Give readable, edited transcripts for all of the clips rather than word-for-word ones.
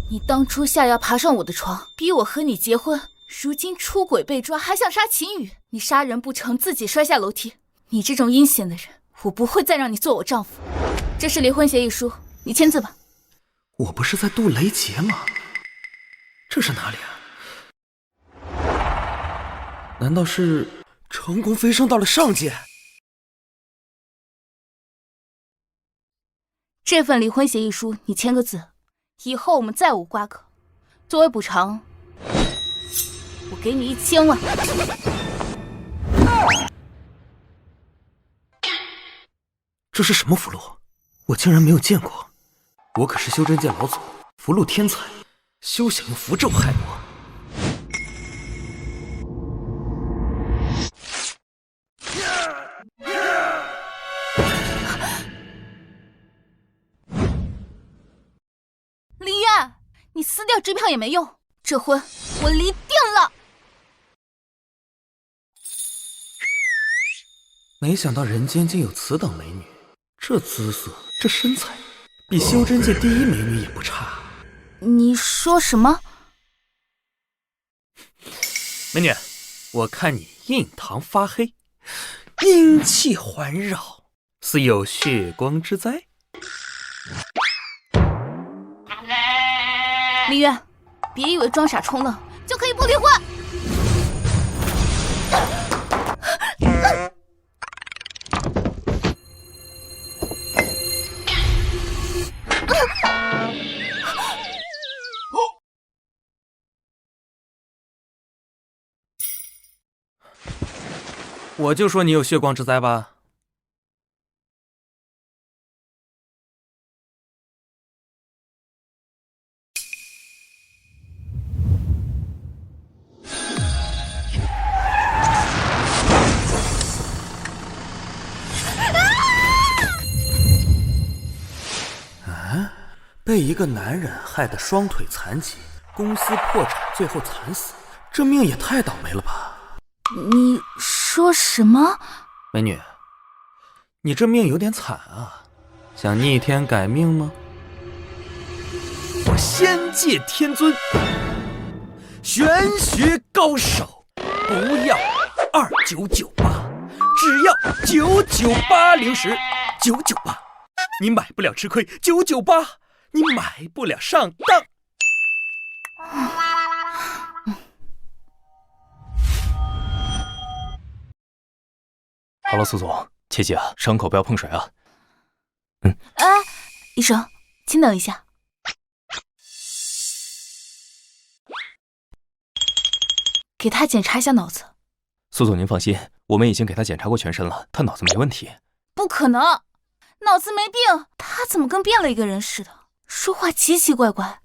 你当初下药爬上我的床，逼我和你结婚，如今出轨被抓，还想杀秦宇。你杀人不成，自己摔下楼梯。你这种阴险的人，我不会再让你做我丈夫。这是离婚协议书，你签字吧。我不是在渡雷劫吗？这是哪里啊？难道是成功飞升到了上界？这份离婚协议书你签个字，以后我们再无瓜葛。作为补偿，我给你1000万。这是什么符箓？我竟然没有见过。我可是修真界老祖，符箓天才，休想用符咒害我。林渊，你撕掉支票也没用，这婚我离定了。没想到人间竟有此等美女，这姿色，这身材，比修真界第一美女也不差。你说什么？美女，我看你印堂发黑，阴气环绕，似有血光之灾。林渊，别以为装傻充愣就可以不离婚。我就说你有血光之灾吧。被一个男人害得双腿残疾，公司破产，最后惨死，这命也太倒霉了吧？你说什么？美女，你这命有点惨啊，想逆天改命吗？我仙界天尊，玄学高手，不要2998，只要998010，998，你买不了吃亏，998。你买不了上当。好了，苏总，切记啊，伤口不要碰水啊。哎，医生，请等一下。给他检查一下脑子。苏总，您放心，我们已经给他检查过全身了，他脑子没问题。不可能，脑子没病，他怎么跟变了一个人似的？说话奇奇怪怪。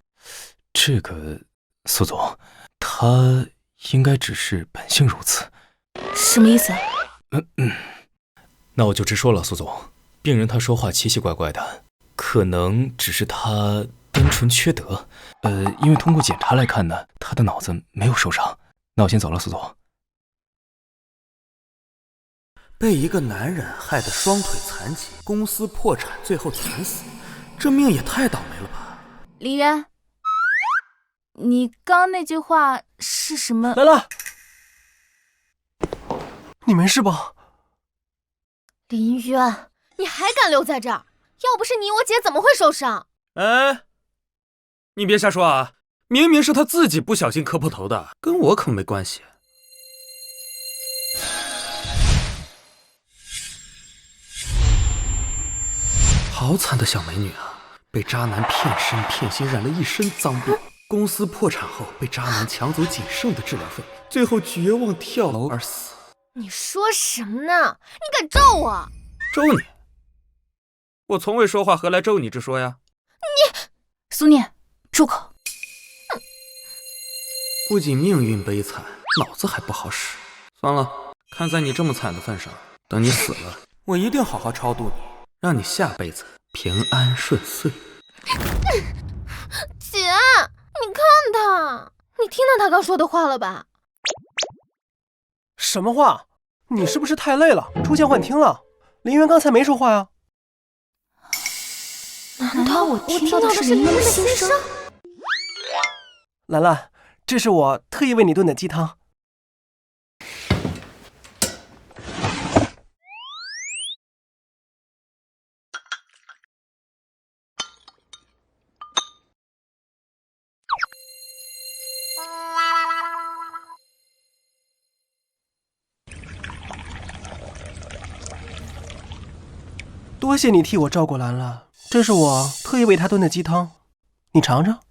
这个，苏总，他应该只是本性如此。什么意思？那我就直说了，苏总，病人他说话奇奇怪怪的，可能只是他单纯缺德。因为通过检查来看呢，他的脑子没有受伤。那我先走了，苏总。被一个男人害得双腿残疾，公司破产，最后惨死，这命也太倒霉了吧？林渊，你刚那句话是什么？来了，你没事吧？林渊，你还敢留在这儿？要不是你，我姐怎么会受伤？哎，你别瞎说啊！明明是他自己不小心磕破头的，跟我可没关系。好惨的小美女啊！被渣男骗身骗心，染了一身脏病。公司破产后，被渣男抢走仅剩的治疗费，最后绝望跳楼而死。你说什么呢？你敢咒我？咒你？我从未说话，何来咒你之说呀？你，苏念，住口！不仅命运悲惨，脑子还不好使。算了，看在你这么惨的份上，等你死了，我一定好好超度你，让你下辈子平安顺遂。姐，你看他，你听到他刚说的话了吧？什么话？你是不是太累了，出现幻听了？林渊刚才没说话呀。难道我听到的是林渊的心声？兰兰，这是我特意为你炖的鸡汤。多谢你替我照顾兰兰，这是我特意为她炖的鸡汤，你尝尝。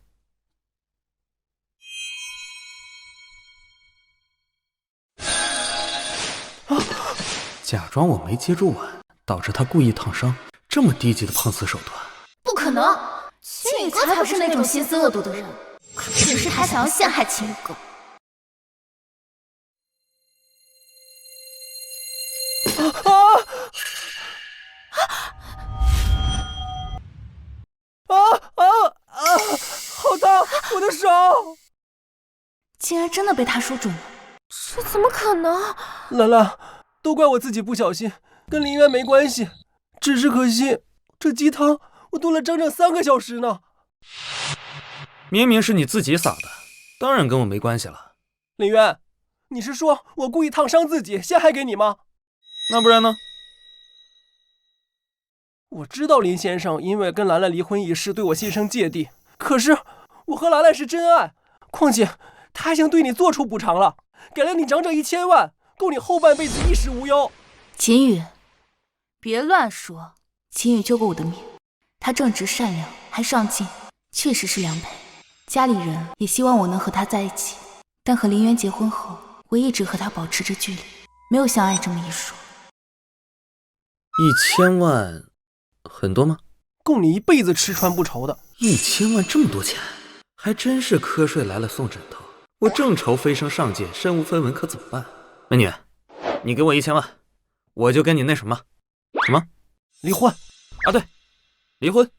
假装我没接住碗，导致他故意烫伤，这么低级的碰瓷手段，不可能！秦宇才不是那种心思恶毒的人，只是他想要陷害秦宇哥。好疼，我的手！竟然真的被他说中了，这怎么可能？兰兰，都怪我自己不小心，跟林渊没关系，只是可惜这鸡汤我炖了整整3个小时呢。明明是你自己撒的，当然跟我没关系了。林渊，你是说我故意烫伤自己，陷害给你吗？那不然呢？我知道林先生因为跟兰兰离婚一事对我心生芥蒂，可是我和兰兰是真爱，况且他已经对你做出补偿了，给了你整整1000万，够你后半辈子衣食无忧。秦宇，别乱说。秦宇救过我的命，他正直善良还上进，确实是良配。家里人也希望我能和他在一起，但和林渊结婚后，我一直和他保持着距离，没有相爱这么一说。1000万很多吗？够你一辈子吃穿不愁的。1000万这么多钱，还真是瞌睡来了送枕头。我正愁飞升上界，身无分文，可怎么办？美女，你给我1000万，我就跟你那什么离婚啊？对，离婚，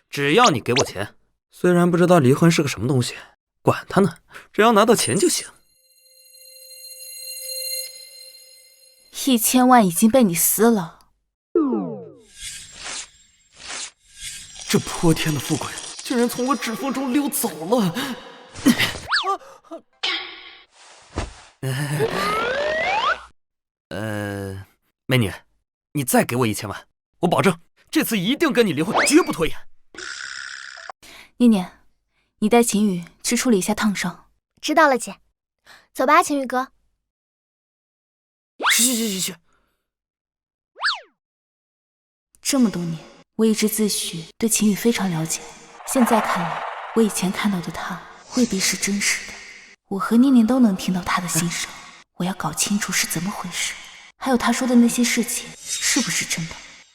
只要你给我钱。虽然不知道离婚是个什么东西，管他呢，只要拿到钱就行。1000万已经被你撕了。这泼天的富贵竟然从我指缝中溜走了。美女，你再给我1000万，我保证这次一定跟你离婚，绝不拖延。念念，你带秦宇去处理一下烫伤。知道了，姐。走吧，秦宇哥。去。这么多年，我一直自诩对秦宇非常了解，现在看来，我以前看到的他未必是真实的。我和念念都能听到他的心声，我要搞清楚是怎么回事，还有他说的那些事情是不是真的。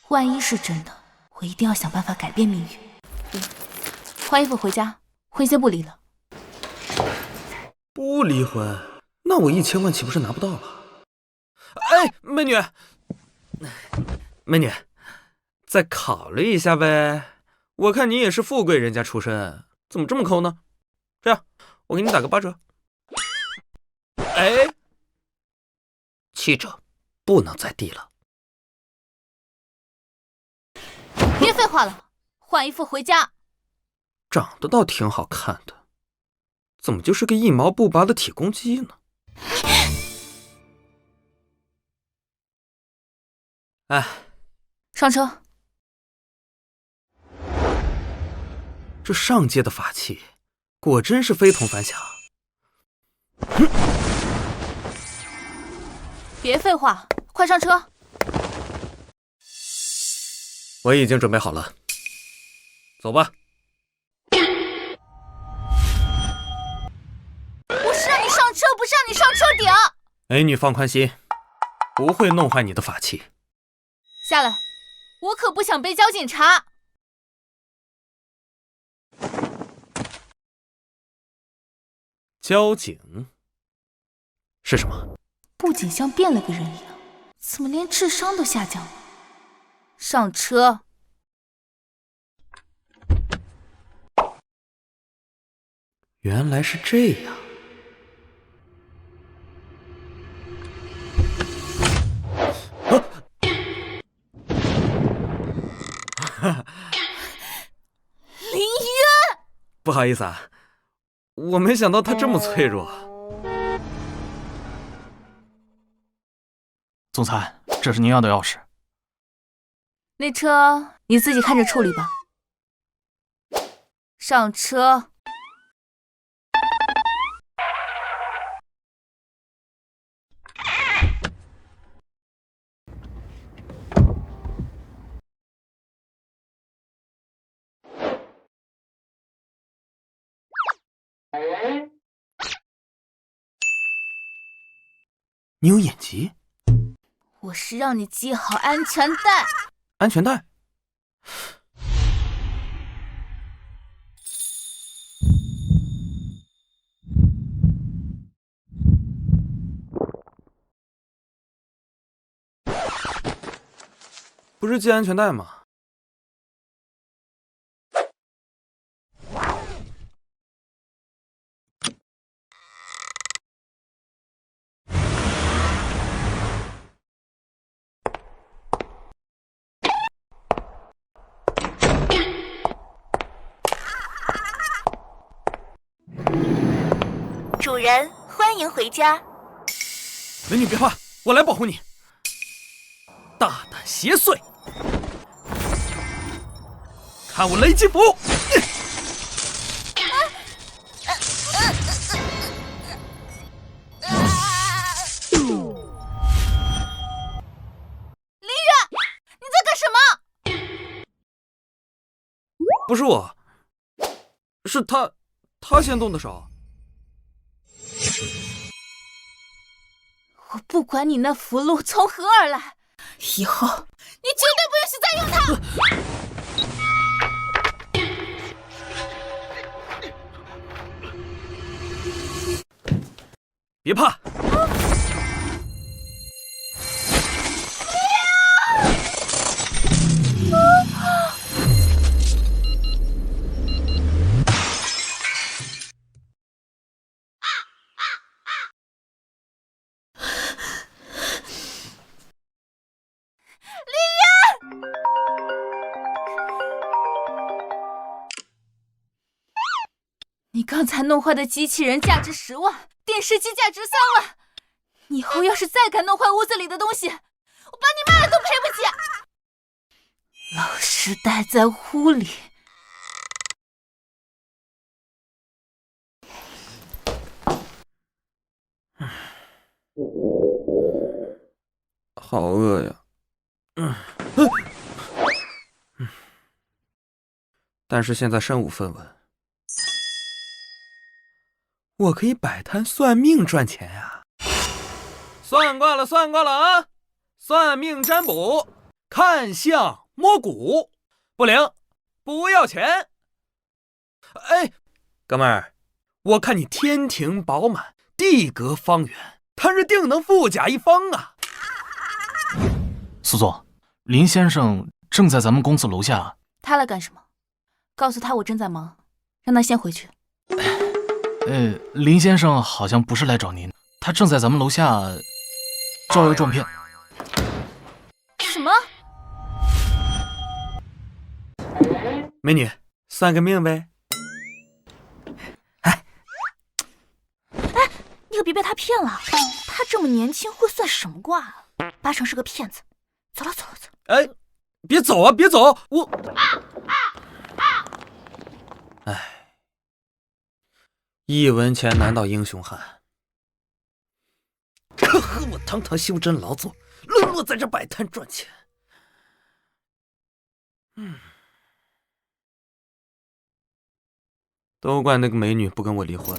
万一是真的，我一定要想办法改变命运。换衣服回家，婚先不离了。不离婚，那我1000万岂不是拿不到了？哎，美女，再考虑一下呗。我看你也是富贵人家出身，怎么这么抠呢？这样，我给你打个8折。哎，7折，不能再低了。别废话了，换衣服回家。长得倒挺好看的，怎么就是个一毛不拔的铁公鸡呢？哎，上车。这上界的法器果真是非同凡响。别废话，快上车。我已经准备好了，走吧。我是让你上车，不是让你上车顶。美女放宽心，不会弄坏你的法器。下来，我可不想被交警查。交警是什么？不仅像变了个人一样，怎么连智商都下降了？上车。原来是这样。林渊，不好意思啊，我没想到他这么脆弱。总裁，这是您要的钥匙。那车你自己看着处理吧。上车。你有眼疾？我是让你系好安全带。安全带？不是系安全带吗？主人，欢迎回家。美女别怕，我来保护你。大胆邪祟，看我雷击斧！林远，你在干什么？不是我，是他先动的手。我不管你那符箓从何而来，以后你绝对不允许再用它！别怕，你刚才弄坏的机器人价值10万，电视机价值3万。你以后要是再敢弄坏屋子里的东西，我把你妈都赔不起。老实待在屋里。好饿呀。但是现在身无分文。我可以摆摊算命赚钱呀！算卦了，算卦了啊！算命占卜，看相摸骨，不灵，不要钱。哎，哥们儿，我看你天庭饱满，地阁方圆，他日定能富甲一方啊！苏总，林先生正在咱们公司楼下。他来干什么？告诉他我正在忙，让他先回去。林先生好像不是来找您，他正在咱们楼下招摇撞骗。什么？美女，算个命呗。你可别被他骗了，他这么年轻会算什么卦啊？八成是个骗子。走了走了走。哎，别走啊，别走！我，哎，一文钱难倒英雄汉。可和我堂堂修真老祖，沦落在这摆摊赚钱。都怪那个美女不跟我离婚，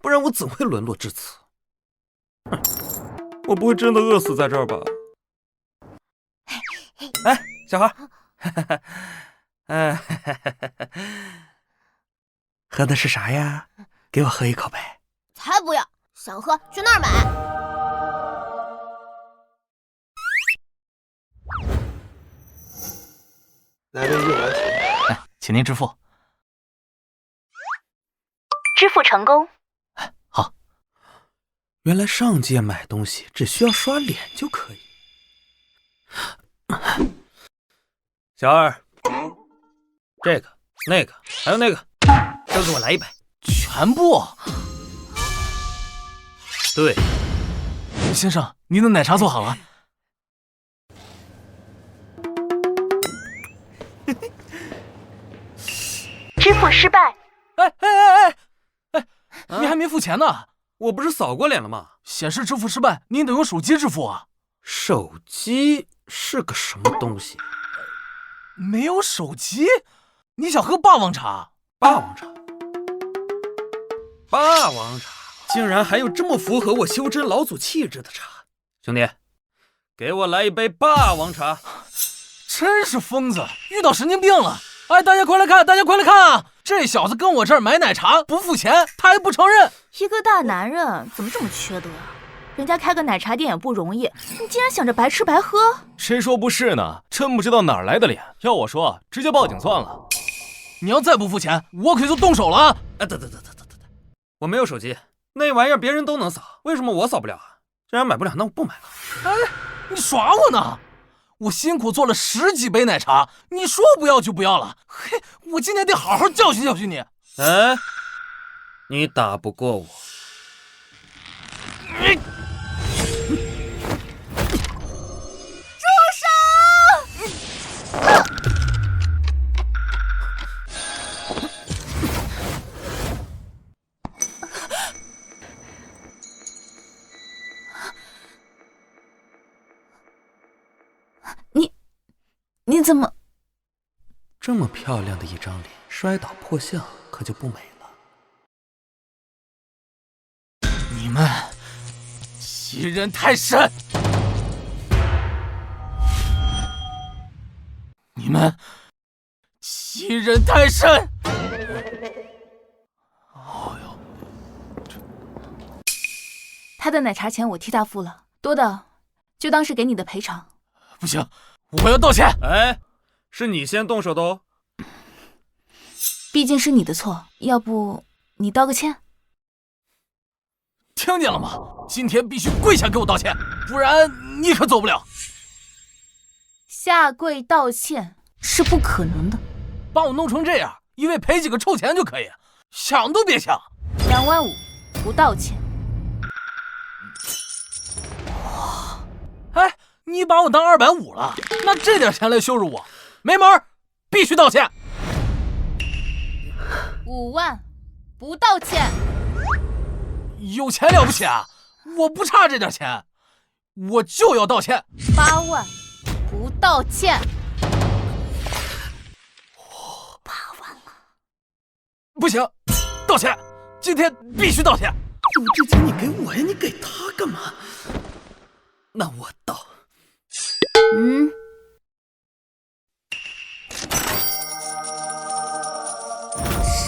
不然我怎会沦落至此？我不会真的饿死在这儿吧？哎，小孩，喝的是啥呀？给我喝一口呗。才不要，想喝去那儿买。来杯热拿铁。请您支付。支付成功。好。原来上街买东西只需要刷脸就可以。小二，这个、那个，还有那个，都给我来100。全部？对，先生，您的奶茶做好了。支付失败。你还没付钱呢。我不是扫过脸了吗？显示支付失败，您得用手机支付啊。手机是个什么东西？没有手机？你想喝霸王茶？霸王茶？霸王茶竟然还有这么符合我修真老祖气质的茶！兄弟，给我来一杯霸王茶！真是疯子，遇到神经病了！哎，大家快来看，大家快来看啊！这小子跟我这儿买奶茶不付钱，他还不承认。一个大男人怎么这么缺德啊？人家开个奶茶店也不容易，你竟然想着白吃白喝？谁说不是呢？真不知道哪儿来的脸。要我说，直接报警算了。你要再不付钱，我可就动手了啊！哎，等，我没有手机，那玩意儿别人都能扫，为什么我扫不了啊？既然买不了，那我不买了。哎，你耍我呢？我辛苦做了10几杯奶茶，你说不要就不要了。嘿，我今天得好好教训教训你。哎，你打不过我。你怎么这么漂亮的一张脸，摔倒破相可就不美了。你们欺人太甚！你们欺人太甚！他的奶茶钱我替他付了，多的就当是给你的赔偿。不行，我要道歉！哎，是你先动手的哦。毕竟是你的错，要不你道个歉？听见了吗？今天必须跪下给我道歉，不然你可走不了。下跪道歉是不可能的。把我弄成这样，一味赔几个臭钱就可以，想都别想。2万5，不道歉。哎，你把我当250了，拿这点钱来羞辱我，没门儿，必须道歉。5万，不道歉。有钱了不起啊？我不差这点钱，我就要道歉。8万，不道歉。8万了，不行，道歉，今天必须道歉。有这钱你给我呀，你给他干嘛？那我道。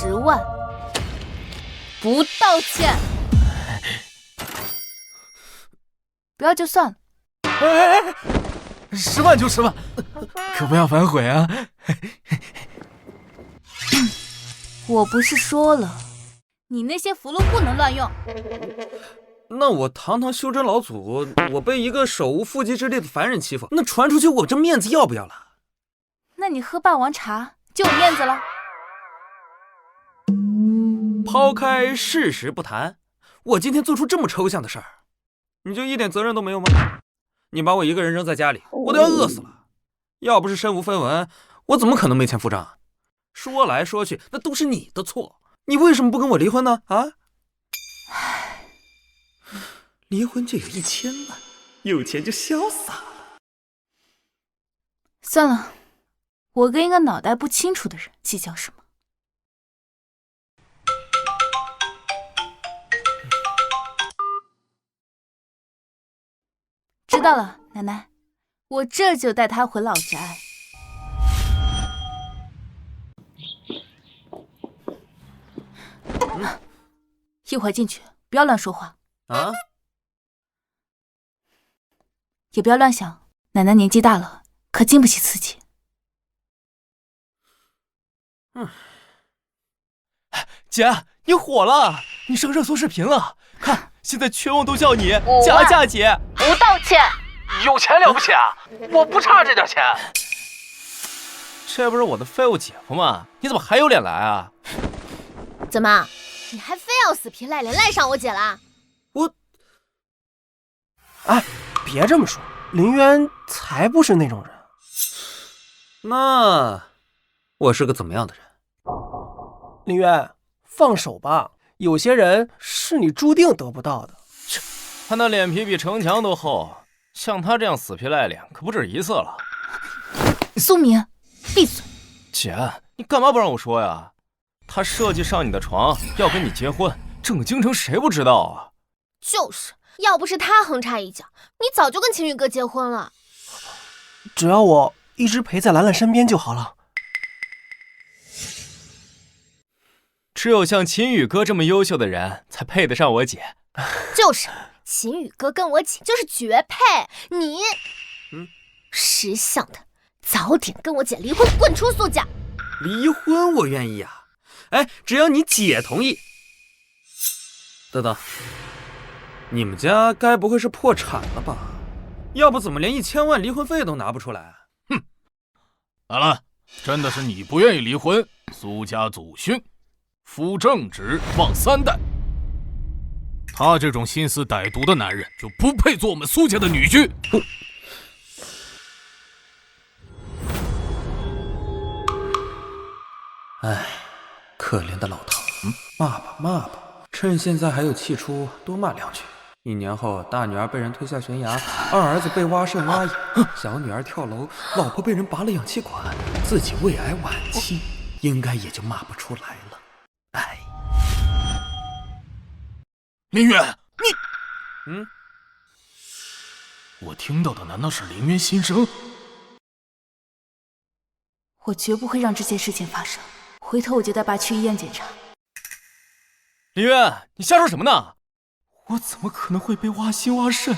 10万，不道歉。不要就算了。哎，10万就10万，可不要反悔啊！我不是说了，你那些符箓不能乱用。那我堂堂修真老祖，我被一个手无缚鸡之力的凡人欺负，那传出去我这面子要不要了？那你喝霸王茶就有面子了。抛开事实不谈，我今天做出这么抽象的事儿，你就一点责任都没有吗？你把我一个人扔在家里，我都要饿死了。要不是身无分文，我怎么可能没钱付账？说来说去，那都是你的错。你为什么不跟我离婚呢？啊？离婚就有1000万，有钱就潇洒了。算了，我跟一个脑袋不清楚的人计较什么？知道了，奶奶，我这就带他回老宅。一会儿进去，不要乱说话啊，也不要乱想。奶奶年纪大了，可经不起刺激。姐，你火了，你上热搜视频了，看，现在全网都叫你佳佳姐。不道歉。有钱了不起啊？我不差这点钱。这不是我的废物姐夫吗？你怎么还有脸来啊？怎么，你还非要死皮赖脸赖上我姐啦？哎，别这么说，林渊才不是那种人。那我是个怎么样的人？林渊，放手吧，有些人是你注定得不到的。他那脸皮比城墙都厚，像他这样死皮赖脸可不止一次了。苏明，闭嘴！姐，你干嘛不让我说呀？他设计上你的床，要跟你结婚，整个京城谁不知道啊？就是，要不是他横插一脚，你早就跟秦宇哥结婚了。只要我一直陪在兰兰身边就好了。只有像秦宇哥这么优秀的人，才配得上我姐。就是，秦宇哥跟我姐就是绝配。你，识相的，早点跟我姐离婚，滚出苏家。离婚我愿意啊，哎，只要你姐同意。等等，你们家该不会是破产了吧？要不怎么连1000万离婚费都拿不出来？哼，兰兰，真的是你不愿意离婚？苏家祖训，夫正直，旺3代。他这种心思歹毒的男人，就不配做我们苏家的女婿。哎，可怜的老头，骂吧骂吧，趁现在还有气出，多骂2句。1年后，大女儿被人推下悬崖，二儿子被挖肾挖眼，小女儿跳楼，老婆被人拔了氧气管，自己胃癌晚期，应该也就骂不出来了。哎，林渊，我听到的难道是林渊心声？我绝不会让这件事情发生。回头我就带爸去医院检查。林渊，你瞎说什么呢？我怎么可能会被挖心挖肾？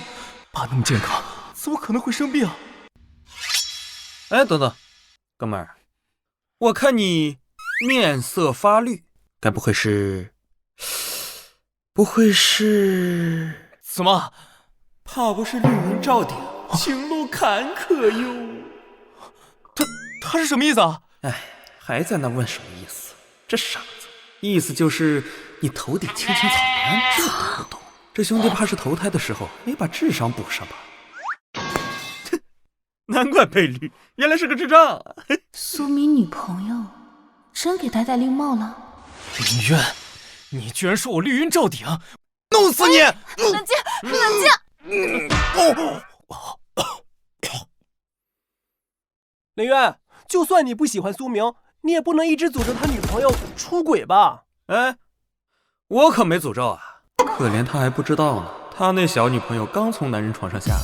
爸那么健康，怎么可能会生病？哎，等等，哥们儿，我看你面色发绿，该不会是……怎么？怕不是绿云罩顶，情路坎坷哟。他是什么意思啊？哎，还在那问什么意思？这傻子，意思就是你头顶青青草原，这都不懂。这兄弟怕是投胎的时候没把智商补上吧？难怪被绿，原来是个智障啊！苏明女朋友真给他戴绿帽了？林渊，你居然说我绿云罩顶，弄死你！冷静，冷静！林渊，就算你不喜欢苏明，你也不能一直诅咒他女朋友出轨吧？哎，我可没诅咒啊！可怜他还不知道呢，他那小女朋友刚从男人床上下来。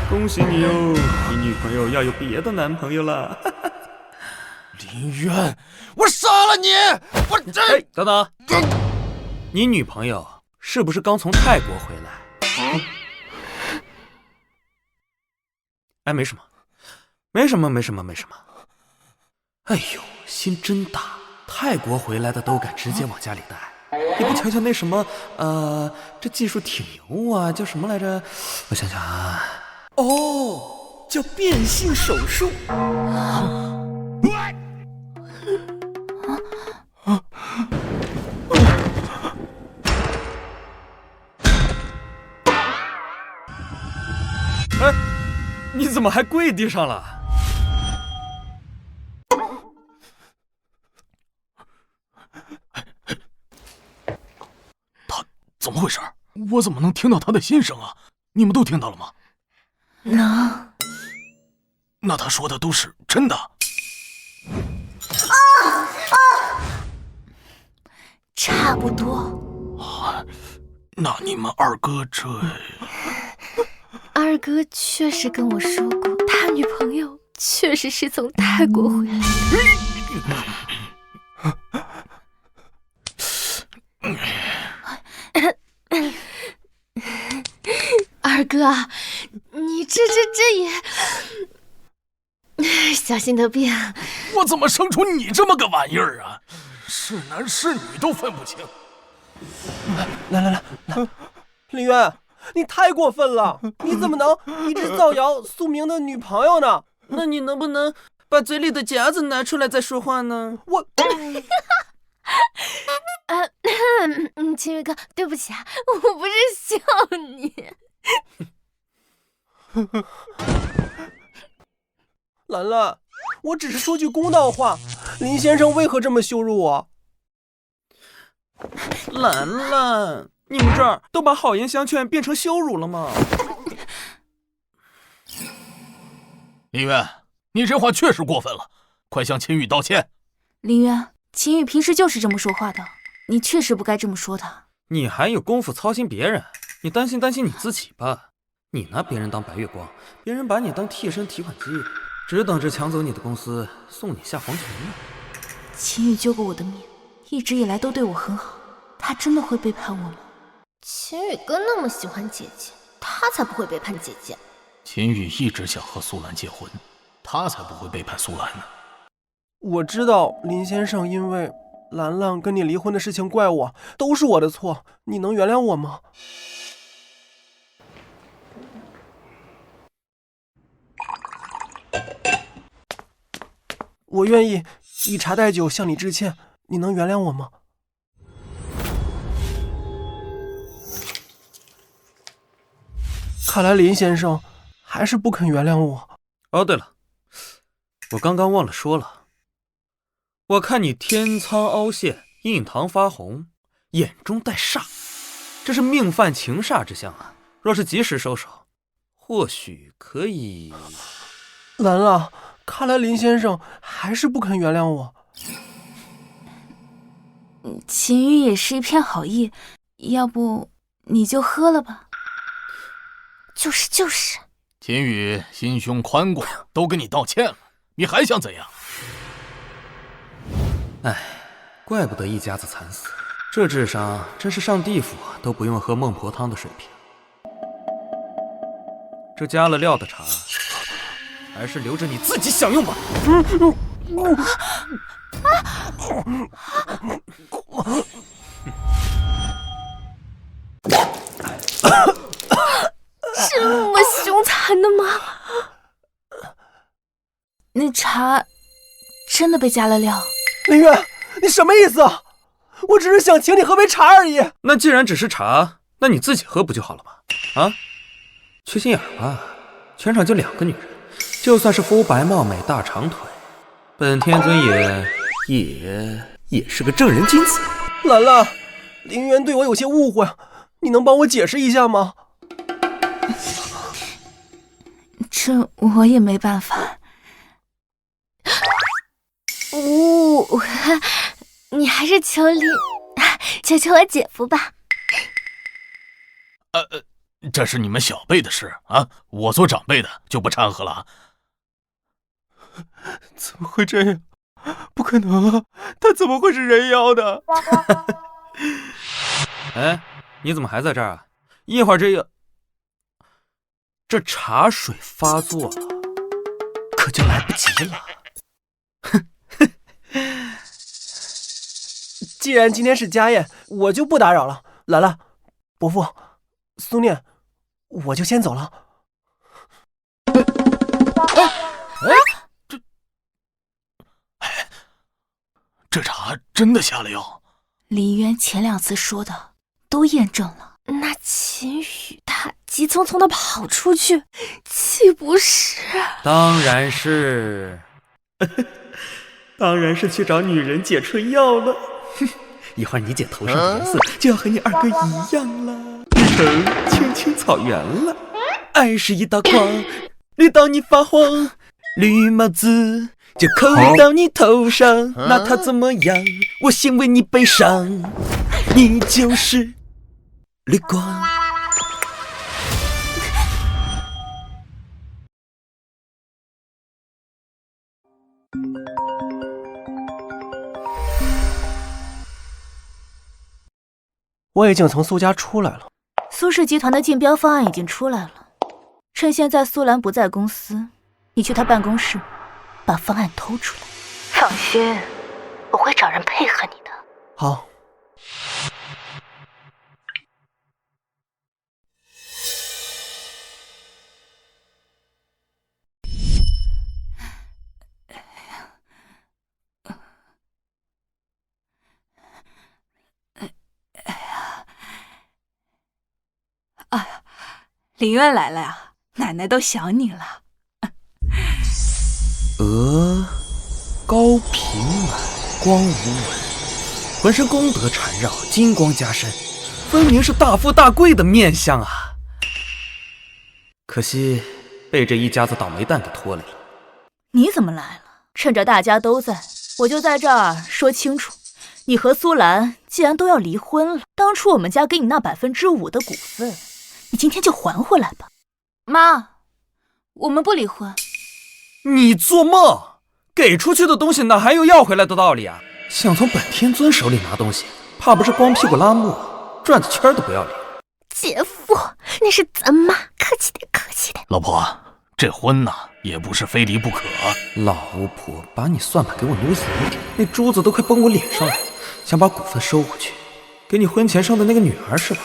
恭喜你哟，你女朋友要有别的男朋友了。林渊，我杀了你！我这……哎，等等，你女朋友是不是刚从泰国回来？哎，没什么，没什么，没什么，没什么。哎呦，心真大，泰国回来的都敢直接往家里带。你不瞧瞧那什么，这技术挺牛啊，叫什么来着？我想想啊，哦，叫变性手术。哎，你怎么还跪地上了？怎么回事？我怎么能听到他的心声啊？你们都听到了吗？能。那他说的都是真的？差不多。那你们二哥这……二哥确实跟我说过，他女朋友确实是从泰国回来的。二哥，你这也小心得病。我怎么生出你这么个玩意儿啊？是男是女都分不清。来，林渊，你太过分了！你怎么能一直造谣苏明的女朋友呢？那你能不能把嘴里的夹子拿出来再说话呢？秦宇哥，对不起啊，我不是笑你。兰兰，我只是说句公道话，林先生为何这么羞辱我？兰兰，你们这儿都把好言相劝变成羞辱了吗？林渊，你这话确实过分了，快向秦宇道歉。林渊，秦宇平时就是这么说话的，你确实不该这么说他。你还有功夫操心别人？你担心你自己吧。你拿别人当白月光，别人把你当替身提款机，只等着抢走你的公司，送你下黄泉呢。秦宇救过我的命，一直以来都对我很好，他真的会背叛我吗？秦宇哥那么喜欢姐姐，他才不会背叛姐姐。秦宇一直想和苏兰结婚，他才不会背叛苏兰呢。我知道林先生因为兰兰跟你离婚的事情怪我，都是我的错，你能原谅我吗？我愿意以茶代酒向你致歉，你能原谅我吗？看来林先生还是不肯原谅我。哦，对了，我刚刚忘了说了，我看你天苍凹陷，印堂发红，眼中带煞，这是命犯情煞之象啊！若是及时收手，或许可以。兰兰，看来林先生还是不肯原谅我。秦宇也是一片好意，要不你就喝了吧。就是，秦宇心胸宽广，都跟你道歉了，你还想怎样？哎，怪不得一家子惨死，这智商真是上地府都不用喝孟婆汤的水平。这加了料的茶，还是留着你自己享用吧。这么凶残的吗？那茶真的被加了料。林渊，你什么意思啊？我只是想请你喝杯茶而已。那既然只是茶，那你自己喝不就好了吗？啊，缺心眼吧？全场就2个女人，就算是肤白貌美大长腿，本天尊也是个正人君子。兰兰，林渊对我有些误会，你能帮我解释一下吗？这我也没办法。你还是求我姐夫吧。这是你们小辈的事啊，我做长辈的就不掺和了。怎么会这样？不可能啊！他怎么会是人妖的？哎，你怎么还在这儿啊？一会儿这茶水发作了，可就来不及了。既然今天是家宴，我就不打扰了。兰兰，伯父，苏念，我就先走了。这茶真的下了药。林渊前2次说的都验证了。那秦宇他急匆匆的跑出去，岂不是？当然是去找女人解春药了。一会儿你姐头上的颜色就要和你二哥一样了，变成青青草原了。爱是一道光，绿到你发慌，绿帽子就扣到你头上，那他怎么样？我先为你悲伤，你就是绿光。我已经从苏家出来了。苏氏集团的竞标方案已经出来了，趁现在苏兰不在公司，你去他办公室把方案偷出来。放心，我会找人配合你的。好。林渊来了呀，奶奶都想你了。高平满，光无纹，浑身功德缠绕，金光加身，分明是大富大贵的面相啊！可惜被这一家子倒霉蛋给拖累了。你怎么来了？趁着大家都在，我就在这儿说清楚，你和苏兰既然都要离婚了，当初我们家给你那5%的股份，你今天就还回来吧。妈，我们不离婚。你做梦！给出去的东西哪还有要回来的道理啊？想从本天尊手里拿东西，怕不是光屁股拉磨，转子圈都不要脸。姐夫，那是咱妈，客气点，客气点。老婆，这婚呐，也不是非离不可。老巫婆把你算盘给我撸死了，那珠子都快崩我脸上了，想把股份收回去，给你婚前生的那个女儿是吧？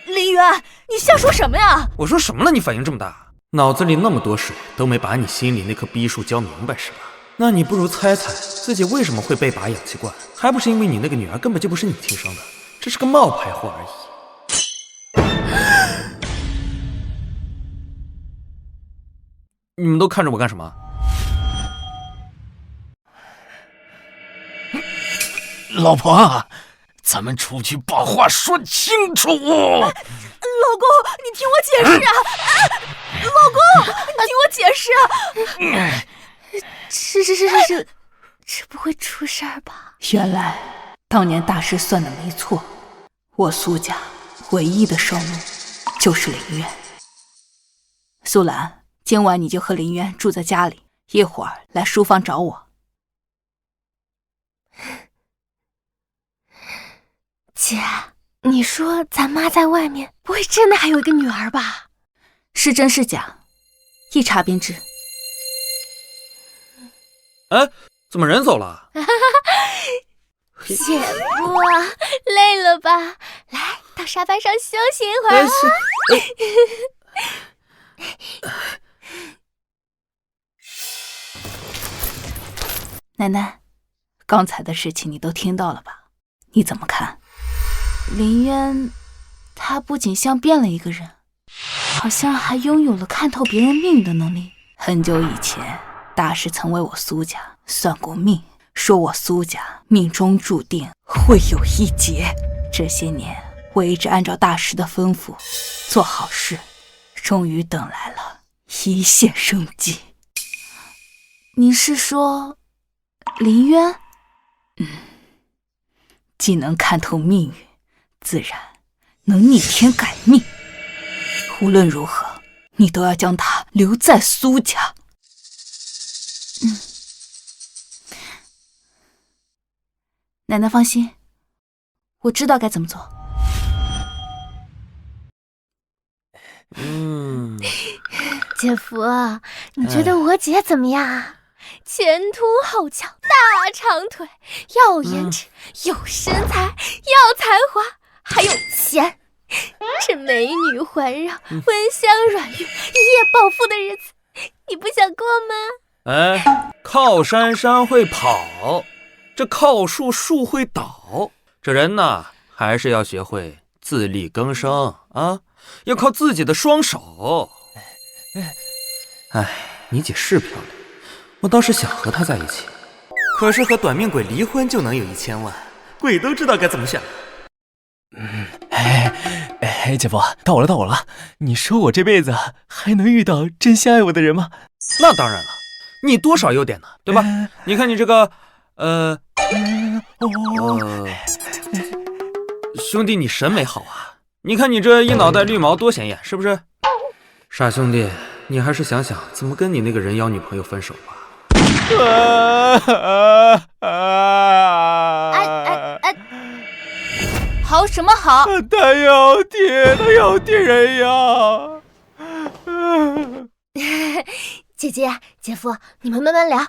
林渊，你瞎说什么呀？我说什么了？你反应这么大，脑子里那么多水，都没把你心里那棵逼树浇明白是吧？那你不如猜猜自己为什么会被拔氧气罐，还不是因为你那个女儿根本就不是你亲生的，这是个冒牌货而已。你们都看着我干什么？老婆，咱们出去把话说清楚。老公，你听我解释啊！老公，你听我解释啊！这不会出事儿吧？原来当年大师算的没错，我苏家唯一的生路就是林渊。苏兰，今晚你就和林渊住在家里，一会儿来书房找我。姐，你说咱妈在外面不会真的还有一个女儿吧？是真是假，一查便知。哎，怎么人走了？姐夫，累了吧？来，到沙发上休息一会儿啊。奶奶，刚才的事情你都听到了吧？你怎么看？林渊，他不仅像变了一个人，好像还拥有了看透别人命的能力。很久以前，大师曾为我苏家算过命，说我苏家命中注定会有一劫。这些年，我一直按照大师的吩咐做好事，终于等来了一线生机。你是说林渊？既能看透命运，自然能逆天改命。无论如何，你都要将他留在苏家。奶奶放心，我知道该怎么做。姐夫，你觉得我姐怎么样？前凸后翘，大长腿，要颜值，有身材，要才华，还有钱。这美女环绕，温香软玉，一夜暴富的日子，你不想过吗？哎，靠山山会跑，这靠树树会倒。这人呐，还是要学会自力更生啊，要靠自己的双手。哎，你姐是漂亮，我倒是想和她在一起，可是和短命鬼离婚就能有1000万，鬼都知道该怎么选了。姐夫，到我了！你说我这辈子还能遇到真心爱我的人吗？那当然了，你多少有点呢，对吧？你看你这个，兄弟，你审美好啊！你看你这一脑袋绿毛多显眼，是不是？傻兄弟，你还是想想怎么跟你那个人妖女朋友分手吧。好什么好？他要舔人妖。姐姐、姐夫，你们慢慢聊。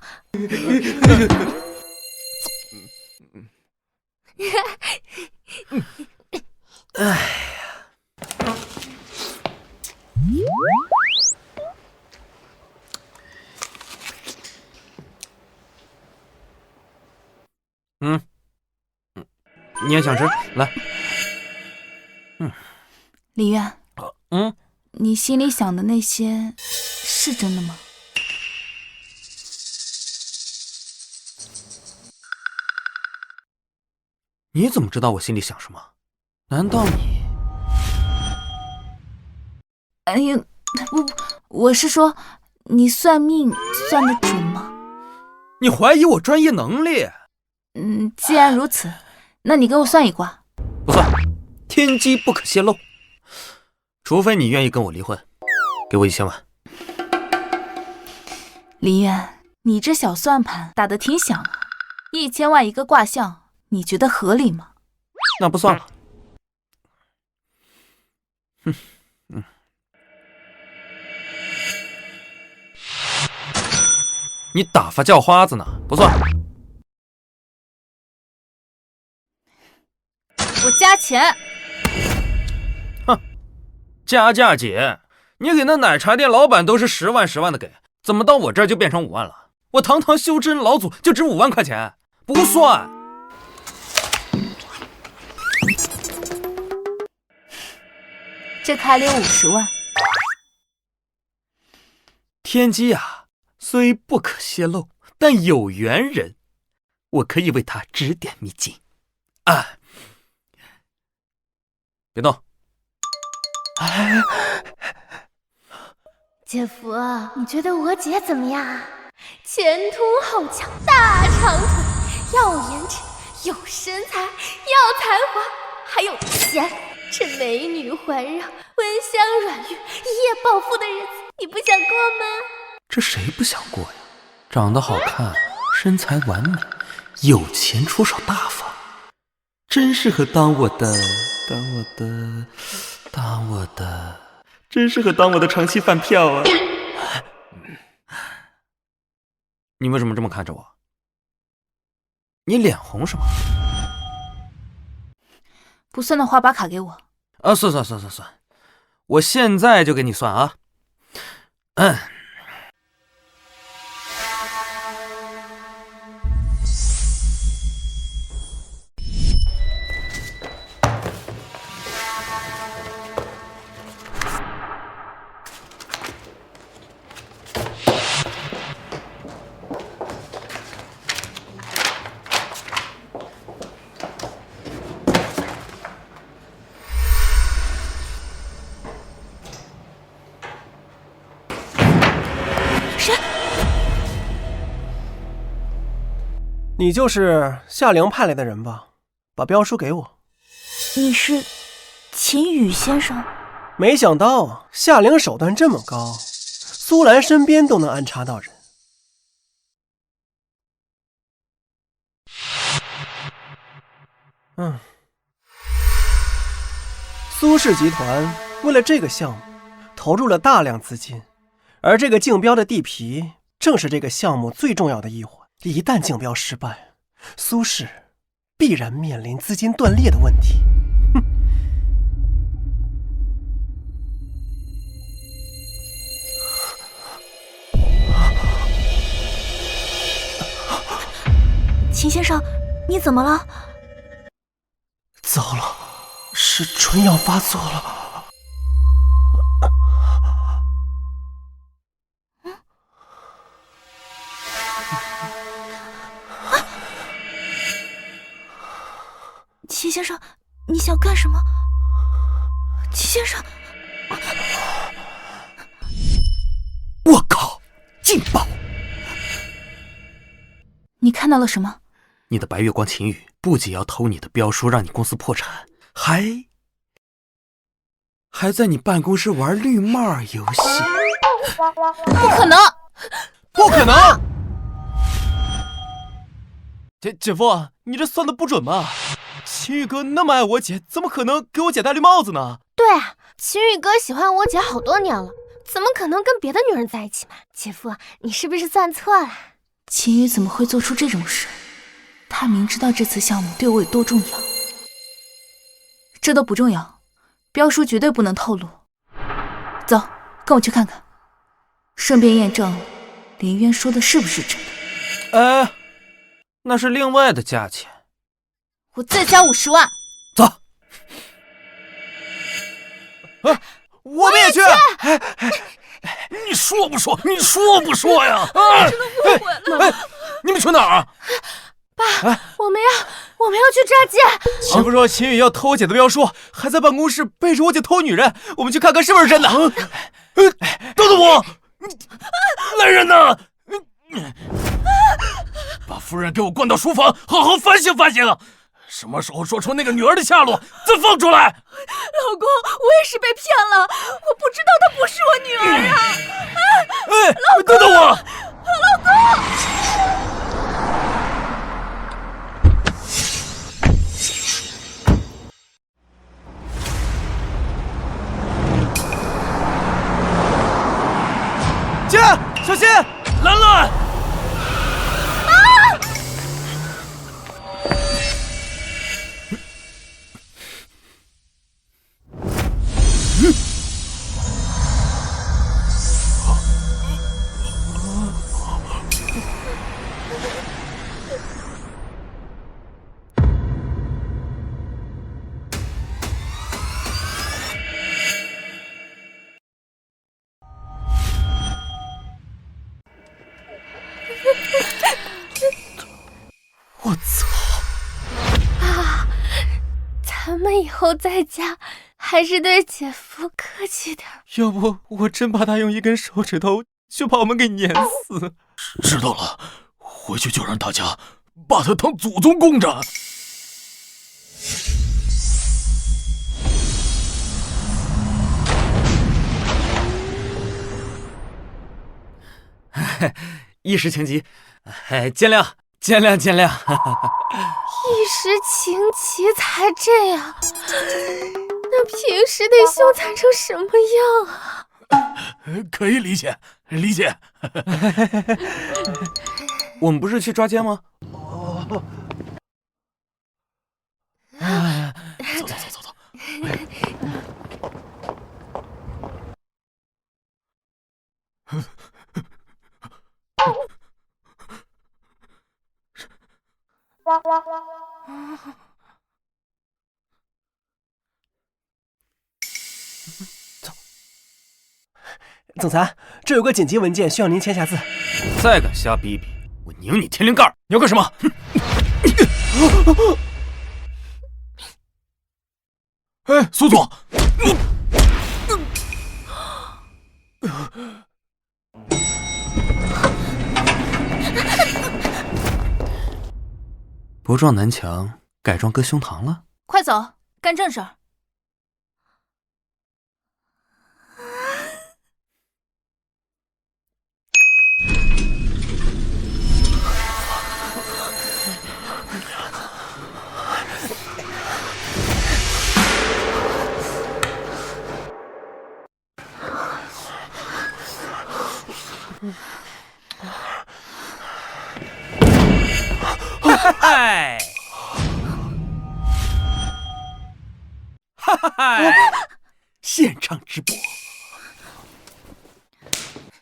哎呀，你也想吃？来。李渊，嗯，你心里想的那些是真的吗？你怎么知道我心里想什么？难道你……哎呀，不，我是说，你算命算得准吗？你怀疑我专业能力？既然如此，那你给我算一卦。不算，天机不可泄露。除非你愿意跟我离婚，给我1000万。李渊，你这小算盘打得挺响啊，1000万一个卦象，你觉得合理吗？那不算了。你打发叫花子呢？不算。我加钱。加价姐，你给那奶茶店老板都是10万10万的给，怎么到我这儿就变成5万了？我堂堂修真老祖就值5万块钱，不算。这卡里有50万。天机啊，虽不可泄露，但有缘人，我可以为他指点迷津。啊，别动。姐夫，你觉得我姐怎么样？前凸后翘，大长腿，要颜值，有身材，要才华，还有钱。这美女环绕，温香软玉，一夜暴富的日子，你不想过吗？这谁不想过呀？长得好看，身材完美，有钱出手大方，真适合当我的，真适合当我的长期饭票啊！你为什么这么看着我？你脸红什么？不算的话，把卡给我。啊，算，我现在就给你算啊。你就是夏灵派来的人吧？把标书给我。你是秦羽先生？没想到夏灵手段这么高，苏兰身边都能安插到人。苏氏集团为了这个项目投入了大量资金，而这个竞标的地皮正是这个项目最重要的一环。一旦竞标失败，苏氏必然面临资金断裂的问题。秦先生，你怎么了？糟了，是春药发作了。秦先生，你想干什么？秦先生，我靠，劲爆！你看到了什么？你的白月光秦羽不仅要偷你的标书，让你公司破产，还在你办公室玩绿帽游戏。不可能！不可能！姐夫，你这算的不准吧？秦羽哥那么爱我姐，怎么可能给我姐戴绿帽子呢？对啊，秦羽哥喜欢我姐好多年了，怎么可能跟别的女人在一起嘛？姐夫，你是不是算错了？秦羽怎么会做出这种事？他明知道这次项目对我有多重要。这都不重要，标书绝对不能透露。走，跟我去看看，顺便验证林渊说的是不是真的。那是另外的价钱。我再加50万。走。我们也去。你说不说？你说不说呀？真的误会了。你们去哪儿啊？爸，我们要去抓奸。媳妇说秦宇要偷我姐的镖书，还在办公室背着我姐偷女人，我们去看看是不是真的。等等我，来人呐！把夫人给我关到书房，好好反省反省。什么时候说出那个女儿的下落，再放出来。老公，我也是被骗了，我不知道她不是我女儿啊！老公，等等我，老公。姐，小心！兰兰！我操！爸，咱们以后在家还是对姐夫客气点。要不我真怕他用一根手指头就把我们给碾死。知道了，回去就让大家把他当祖宗供着。一时情急，见谅见谅见谅。一时情急才这样，那平时得凶残成什么样啊？可以理解，理解。我们不是去抓奸吗？走走走走走。总裁，这有个紧急文件需要您签下字。再敢瞎逼逼，我拧你天灵盖！你要干什么？哎，苏总，不撞南墙，改撞哥胸膛了？快走，干正事儿。嗨，哈哈嗨！现场直播，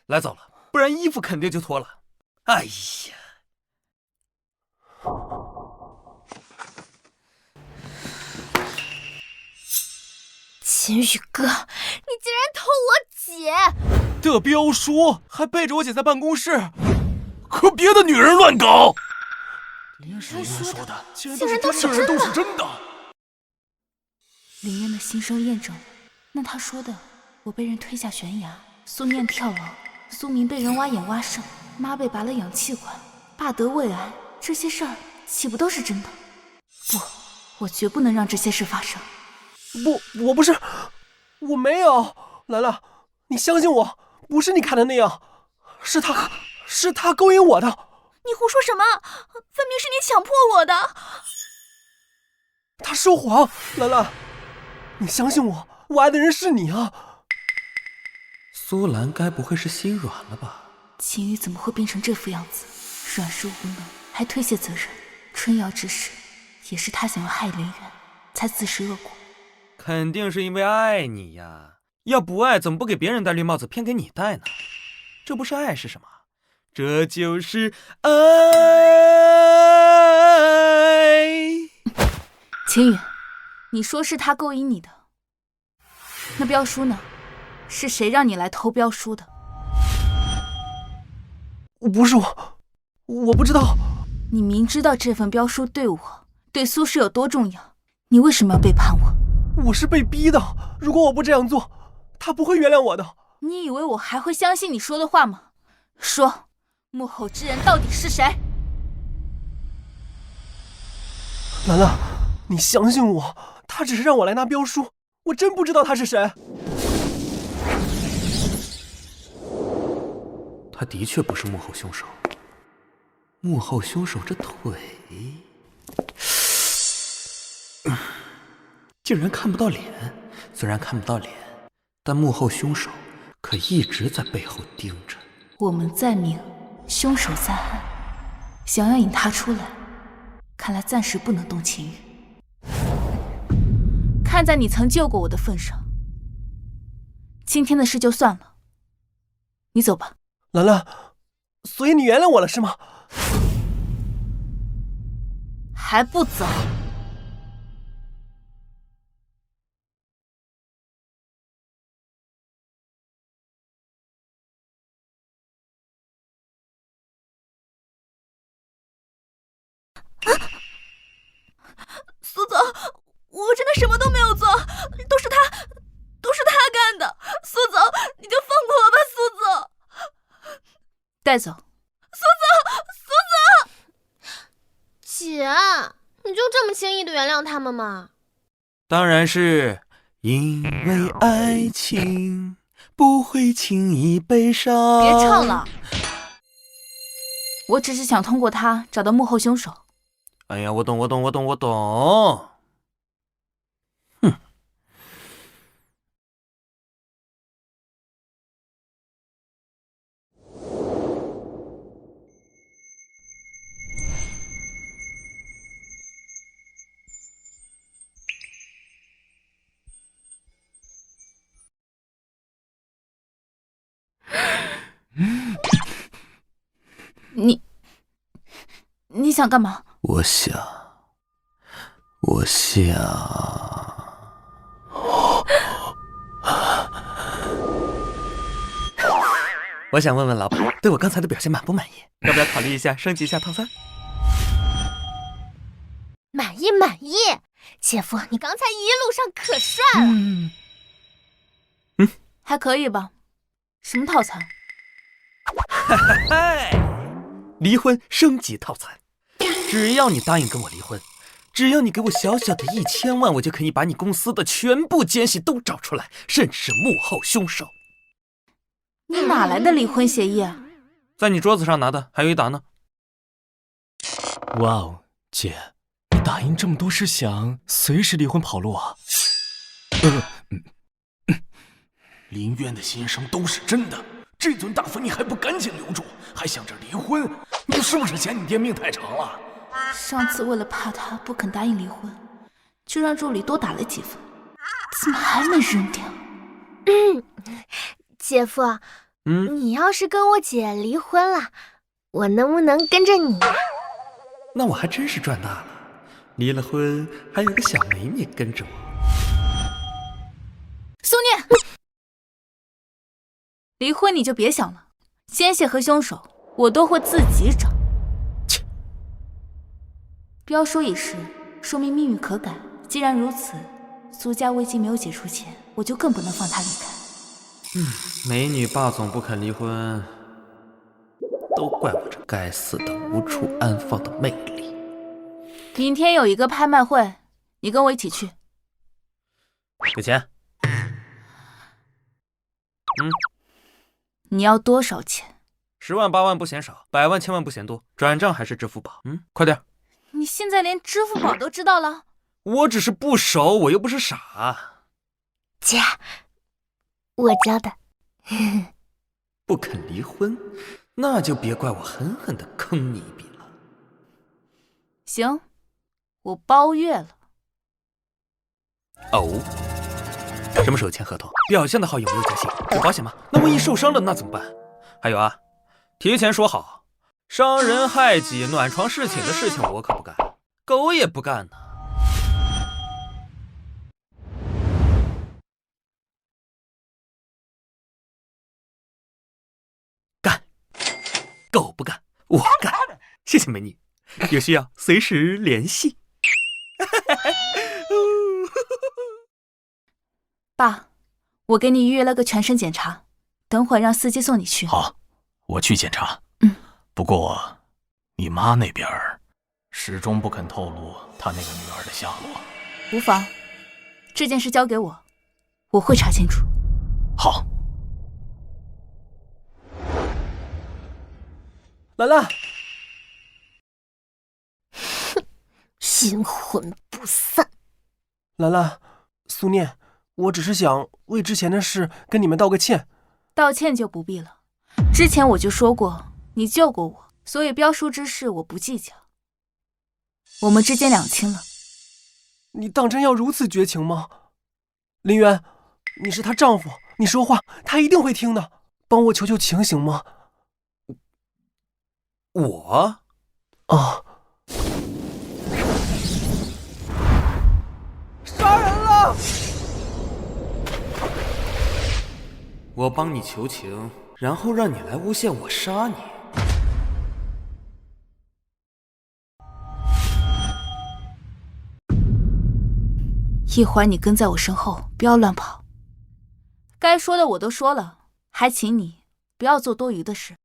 来早了，不然衣服肯定就脱了。哎呀！秦宇哥，你竟然偷我姐的镖书，还背着我姐在办公室，和别的女人乱搞。连水渊说的，竟然都是真的。林渊的心声验证了，那他说的我被人推下悬崖，苏念跳楼，苏明被人挖眼挖肾，妈被拔了氧气管，爸得胃癌，这些事儿岂不都是真的？不，我绝不能让这些事发生。不，我不是，我没有。兰兰，你相信我，不是你看的那样，是他勾引我的。你胡说什么？分明是你强迫我的。他说谎，兰兰，你相信我，我爱的人是你啊。苏兰该不会是心软了吧？秦宇怎么会变成这副样子？软是无能，还推卸责任。春瑶之事，也是他想要害林渊，才自食恶果。肯定是因为爱你呀！要不爱，怎么不给别人戴绿帽子，偏给你戴呢？这不是爱是什么？这就是爱。秦宇，你说是他勾引你的，那镖书呢？是谁让你来偷镖书的？不是我不知道。你明知道这份镖书对我、对苏轼有多重要，你为什么要背叛我？我是被逼的，如果我不这样做，他不会原谅我的。你以为我还会相信你说的话吗？说，幕后之人到底是谁？兰兰，你相信我，他只是让我来拿镖书，我真不知道他是谁。他的确不是幕后凶手。幕后凶手这腿，竟然看不到脸。虽然看不到脸，但幕后凶手可一直在背后盯着。我们在明，凶手在暗，想要引他出来，看来暂时不能动情欲。看在你曾救过我的份上，今天的事就算了，你走吧。兰兰，所以你原谅我了是吗？还不走？苏总，我真的什么都没有做，都是他干的。苏总，你就放过我吧，苏总。带走。苏总，姐，你就这么轻易的原谅他们吗？当然是因为爱情不会轻易悲伤。别唱了，我只是想通过他找到幕后凶手。哎呀，我懂。哼。你想干嘛？我想问问老板，对我刚才的表现满不满意？要不要考虑一下升级一下套餐？满意。姐夫，你刚才一路上可帅了。还可以吧。什么套餐？离婚升级套餐，只要你答应跟我离婚，只要你给我小小的1000万，我就可以把你公司的全部奸细都找出来，甚至是幕后凶手。你哪来的离婚协议啊？在你桌子上拿的，还有一沓呢。哇哦，姐，你打印这么多是想随时离婚跑路啊？林渊的心声都是真的，这尊大佛你还不赶紧留住，还想着离婚，你是不是嫌你爹命太长了？上次为了怕他不肯答应离婚，就让助理多打了几份，怎么还没扔掉？姐夫，你要是跟我姐离婚了，我能不能跟着你？那我还真是赚大了，离了婚还有个小美女跟着我。苏念，离婚你就别想了，奸细和凶手我都会自己找。切！镖书已逝，说明命运可改。既然如此，苏家危机没有解除前，我就更不能放他离开。美女霸总不肯离婚，都怪我这该死的无处安放的魅力。明天有一个拍卖会，你跟我一起去。有钱？你要多少钱？10万8万不嫌少，100万1000万不嫌多，转账还是支付宝？快点！你现在连支付宝都知道了？我只是不熟，我又不是傻。姐，我教的。不肯离婚，那就别怪我狠狠地坑你一笔了。行，我包月了。哦，什么时候签合同？表现的好有没有加薪？有保险吗？那万一受伤了那怎么办？还有啊，提前说好，伤人害己、暖床侍寝的事情我可不干，狗也不干呢。谢美女，有需要随时联系。爸，我给你预约了个全身检查，等会儿让司机送你去。好，我去检查。不过你妈那边始终不肯透露她那个女儿的下落。无妨，这件事交给我，我会查清楚。好。兰兰，阴魂不散。兰兰，苏念，我只是想为之前的事跟你们道个歉。道歉就不必了，之前我就说过你救过我，所以标书之事我不计较。我们之间两清了。你当真要如此绝情吗？林渊，你是她丈夫，你说话她一定会听的，帮我求求情行吗？我？啊！杀人了！我帮你求情，然后让你来诬陷我杀你。一会儿你跟在我身后，不要乱跑。该说的我都说了，还请你不要做多余的事。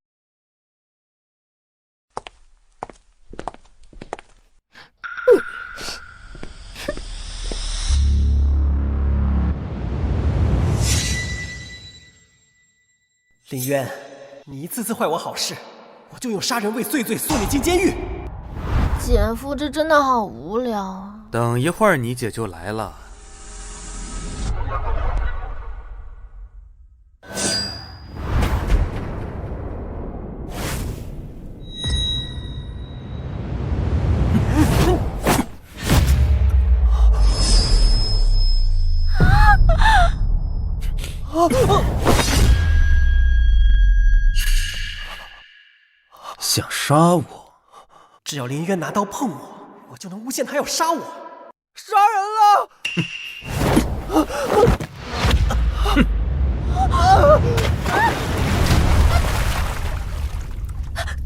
林渊，你一次次坏我好事，我就用杀人未遂罪送你进监狱。姐夫，这真的好无聊啊！等一会儿你姐就来了。想杀我？只要林渊拿刀碰我，我就能诬陷他要杀我。杀人了！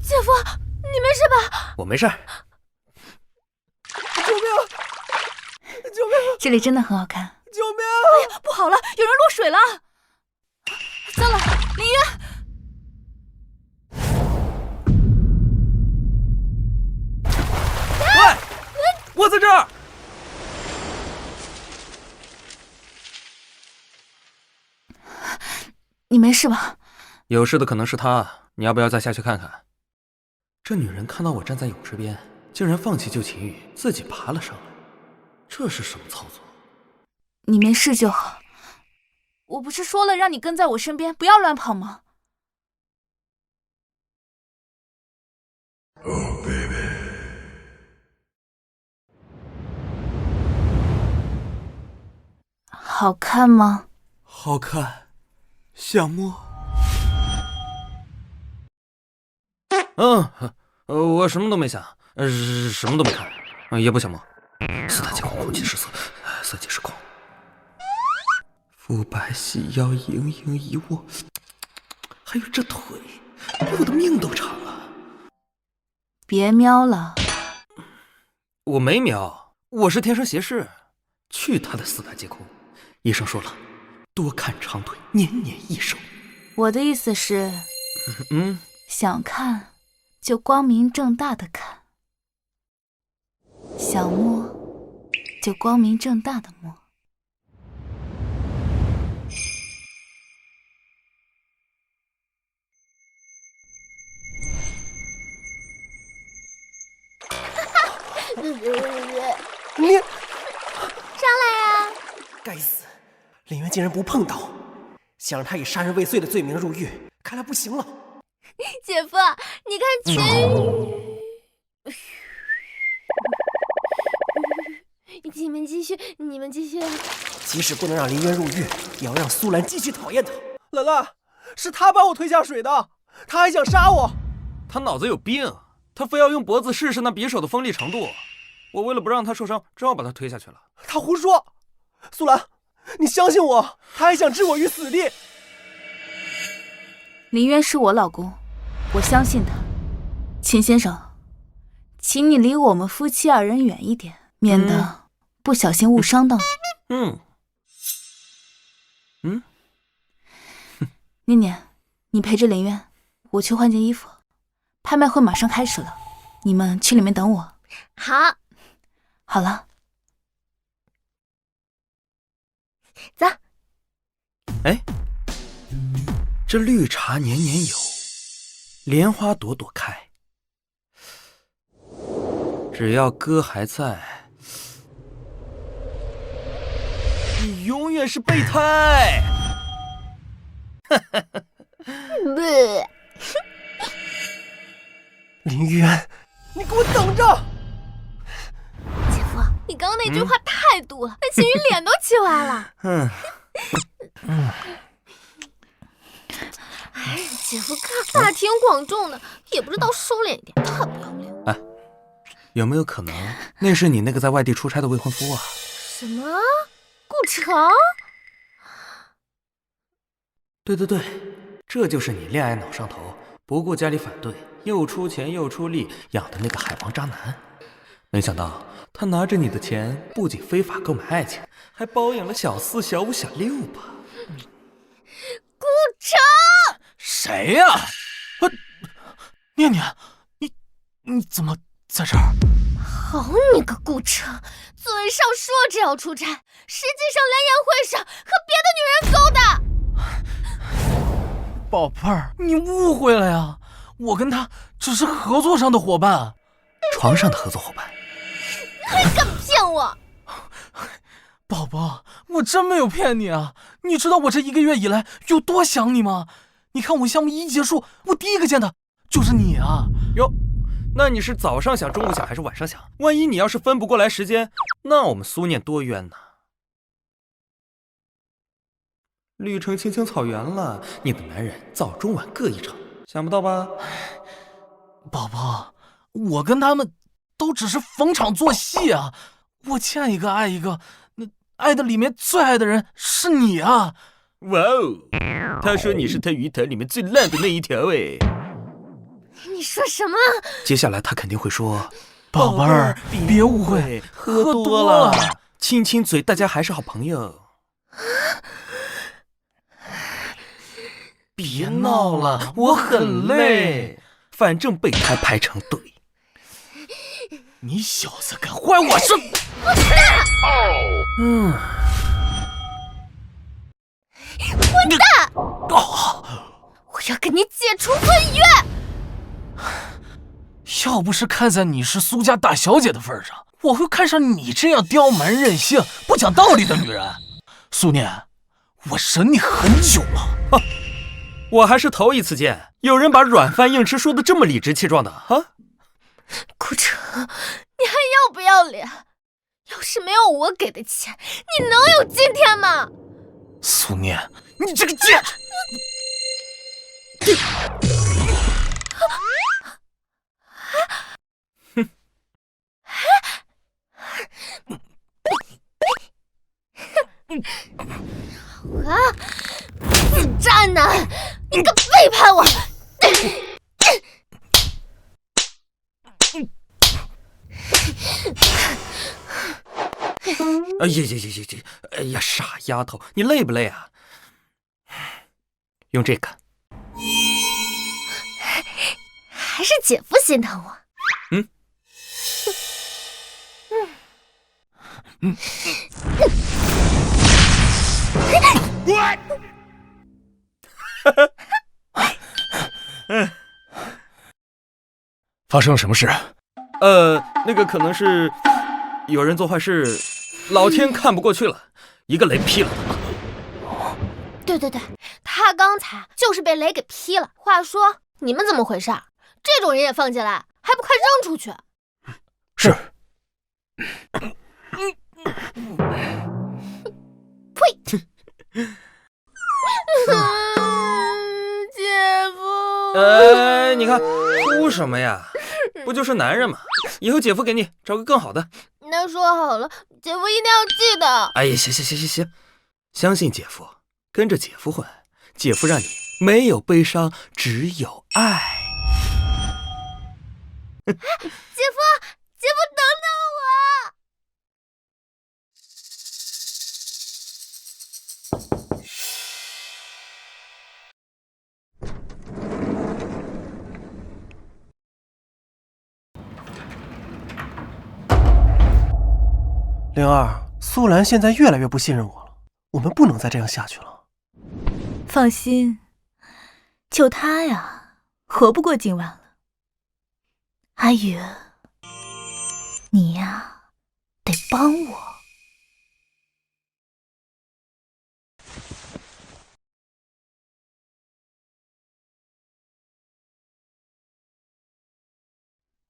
姐夫，你没事吧？我没事。救命！救命！这里真的很好看。救命！哎呀，不好了，有人落水了！糟了，林渊！我在这儿。你没事吧？有事的可能是他，你要不要再下去看看？这女人看到我站在泳池边，竟然放弃救秦宇，自己爬了上来，这是什么操作？你没事就好。我不是说了让你跟在我身边，不要乱跑吗？ Oh baby。好看吗？好看，想摸。我什么都没想，什么都没看，也不想摸。四大皆空，空尽失色，色即是空。肤白细腰，盈盈一握，还有这腿，比我的命都长啊！别瞄了，我没瞄，我是天生斜视。去他的四大皆空！医生说了，多看长腿，年年益寿。我的意思是，想看就光明正大的看，想摸就光明正大的摸。你上来呀！该死，林渊竟然不碰刀，想让他以杀人未遂的罪名入狱，看来不行了。姐夫，你看秦宇。你们继续，你们继续。即使不能让林渊入狱，也要让苏兰继续讨厌他。兰兰，是他把我推下水的，他还想杀我。他脑子有病，他非要用脖子试试那匕首的锋利程度。我为了不让他受伤，只好把他推下去了。他胡说！苏兰，你相信我，他还想置我于死地。林渊是我老公，我相信他。秦先生，请你离我们夫妻二人远一点，免得不小心误伤到你。念念，你陪着林渊，我去换件衣服。拍卖会马上开始了，你们去里面等我。好，好了，走。哎，这绿茶年年有，莲花朵朵开。只要哥还在，你永远是备胎。林渊，你给我等着！姐夫，你刚刚那句话太毒了，那秦宇脸都气歪了。哎，姐夫大庭广众的，也不知道收敛一点，太不要脸。哎，有没有可能那是你那个在外地出差的未婚夫啊？什么？顾城？对，这就是你恋爱脑上头，不顾家里反对，又出钱又出力养的那个海王渣男。没想到他拿着你的钱，不仅非法购买爱情，还包养了小4、小5、小6吧？顾城？谁呀？念念，你怎么在这儿？好你个顾城，嘴上说着要出差，实际上联谊会上和别的女人勾搭。宝贝儿，你误会了呀，我跟他只是合作上的伙伴，床上的合作伙伴。你还敢骗我？宝宝，我真没有骗你啊！你知道我这1个月以来有多想你吗？你看我项目一结束，我第一个见的就是你啊！哟，那你是早上想、中午想还是晚上想？万一你要是分不过来时间，那我们苏念多冤呐！绿城青青草原了，你的男人早中晚各一场，想不到吧？宝宝，我跟他们都只是逢场作戏啊！我见一个爱一个，那爱的里面最爱的人是你啊！哇哦，他说你是他鱼塘里面最烂的那一条哎！你说什么？接下来他肯定会说：“宝贝儿，别误会，喝多了，亲亲嘴，大家还是好朋友。”别闹了，我很累。反正备胎排成队。你小子敢坏我生！混蛋！我要跟你解除婚约。要不是看在你是苏家大小姐的份上，我会看上你这样刁蛮任性、不讲道理的女人。苏念，我忍你很久了。我还是头一次见有人把软饭硬吃说的这么理直气壮的啊！顾城，你还要不要脸？要是没有我给的钱，你能有今天吗？苏念，你这个贱！啊！死渣男，你敢背叛我！哎呀，傻丫头，你累不累啊？用这个。还是姐夫心疼我。发生了什么事？那个可能是有人做坏事，老天看不过去了，一个雷劈了他。对，他刚才就是被雷给劈了。话说，你们怎么回事？这种人也放进来，还不快扔出去？是。呸！姐夫，你看哭什么呀？不就是男人吗？以后姐夫给你找个更好的。那说好了，姐夫一定要记得。哎呀，行，相信姐夫，跟着姐夫混，姐夫让你没有悲伤，只有爱。姐夫，等等我！灵儿，苏兰现在越来越不信任我了，我们不能再这样下去了。放心，就他呀，活不过今晚了。阿宇，你呀，得帮我。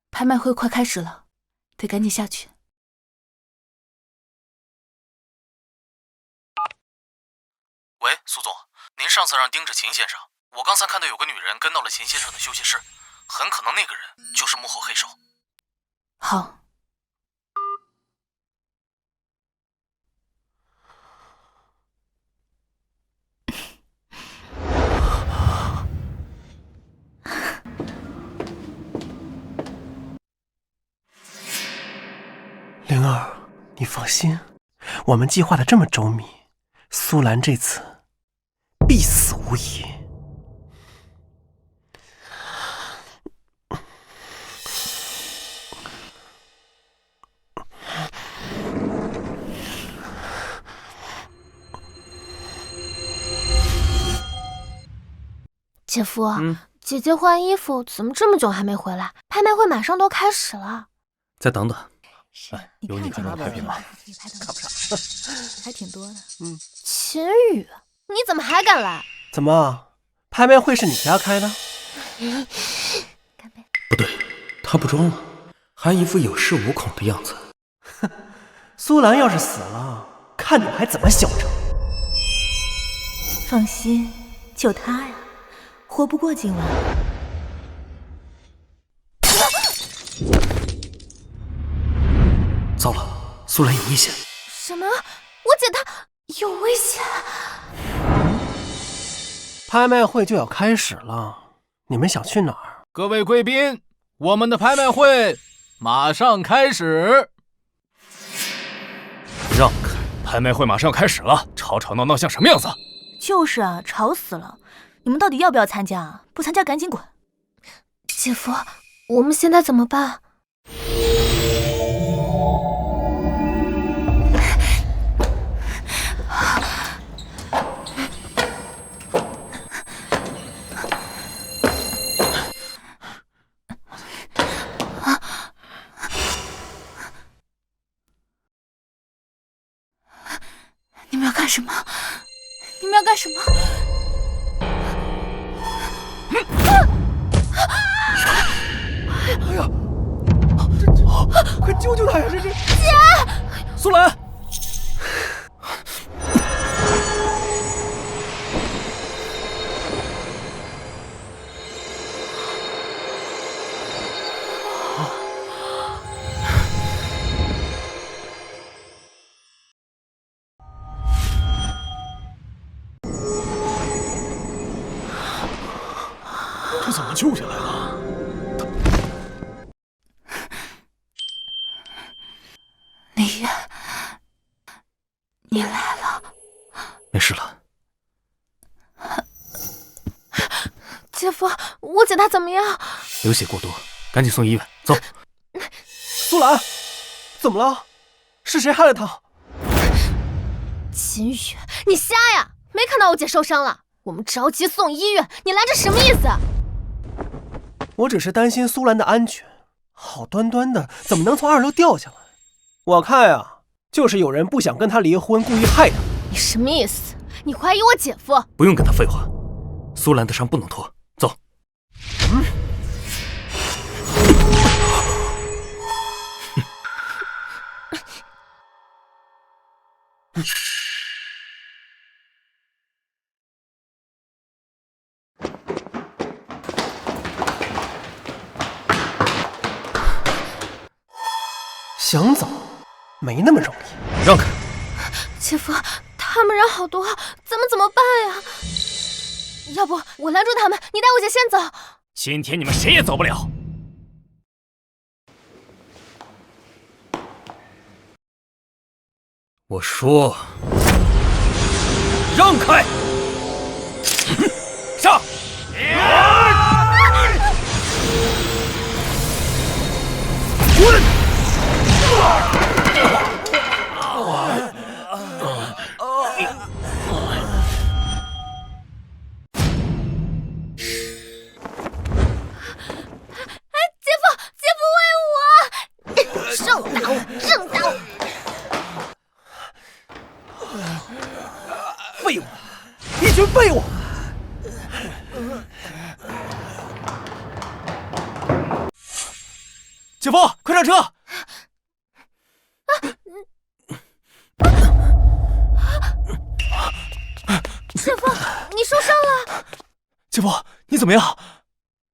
拍卖会快开始了，得赶紧下去。喂，苏总，您上次让盯着秦先生，我刚才看到有个女人跟到了秦先生的休息室，很可能那个人就是幕后黑手。好。灵儿，你放心，我们计划的这么周密，苏兰这次必死无疑。姐夫，姐姐换衣服怎么这么久还没回来？拍卖会马上都开始了。再等等。有你看中的拍品吗？看不上，还挺多的。秦宇，你怎么还敢来？怎么，拍卖会是你家开的？干杯！不对，他不装了，还一副有恃无恐的样子。苏兰要是死了，看你们还怎么嚣张！放心，就他呀，活不过今晚。糟了，苏兰有危险！什么？我姐她有危险？拍卖会就要开始了，你们想去哪儿？各位贵宾，我们的拍卖会马上开始。让开！拍卖会马上要开始了，吵吵闹闹像什么样子？就是啊，吵死了！你们到底要不要参加啊？不参加赶紧滚！姐夫，我们现在怎么办？你们要干什么？你们要干什么？哎呀，快救救他呀！这是姐，苏兰，这怎么救下来了？你来了。没事了。姐夫，我姐她怎么样？流血过多，赶紧送医院。走。苏兰，怎么了？是谁害了他？秦宇，你瞎呀？没看到我姐受伤了？我们着急送医院，你来这什么意思？我只是担心苏兰的安全，好端端的怎么能从2楼掉下来？我看呀，就是有人不想跟他离婚，故意害他。你什么意思？你怀疑我姐夫？不用跟他废话，苏兰的伤不能拖。走。想走，没那么容易。让开！姐夫，他们人好多，咱们怎么办呀？要不我拦住他们，你带我姐先走。今天你们谁也走不了。我说，让开！上！滚！正打我，正打我！废物，一群废物！姐夫，快上车！姐夫，你受伤了？姐夫，你怎么样？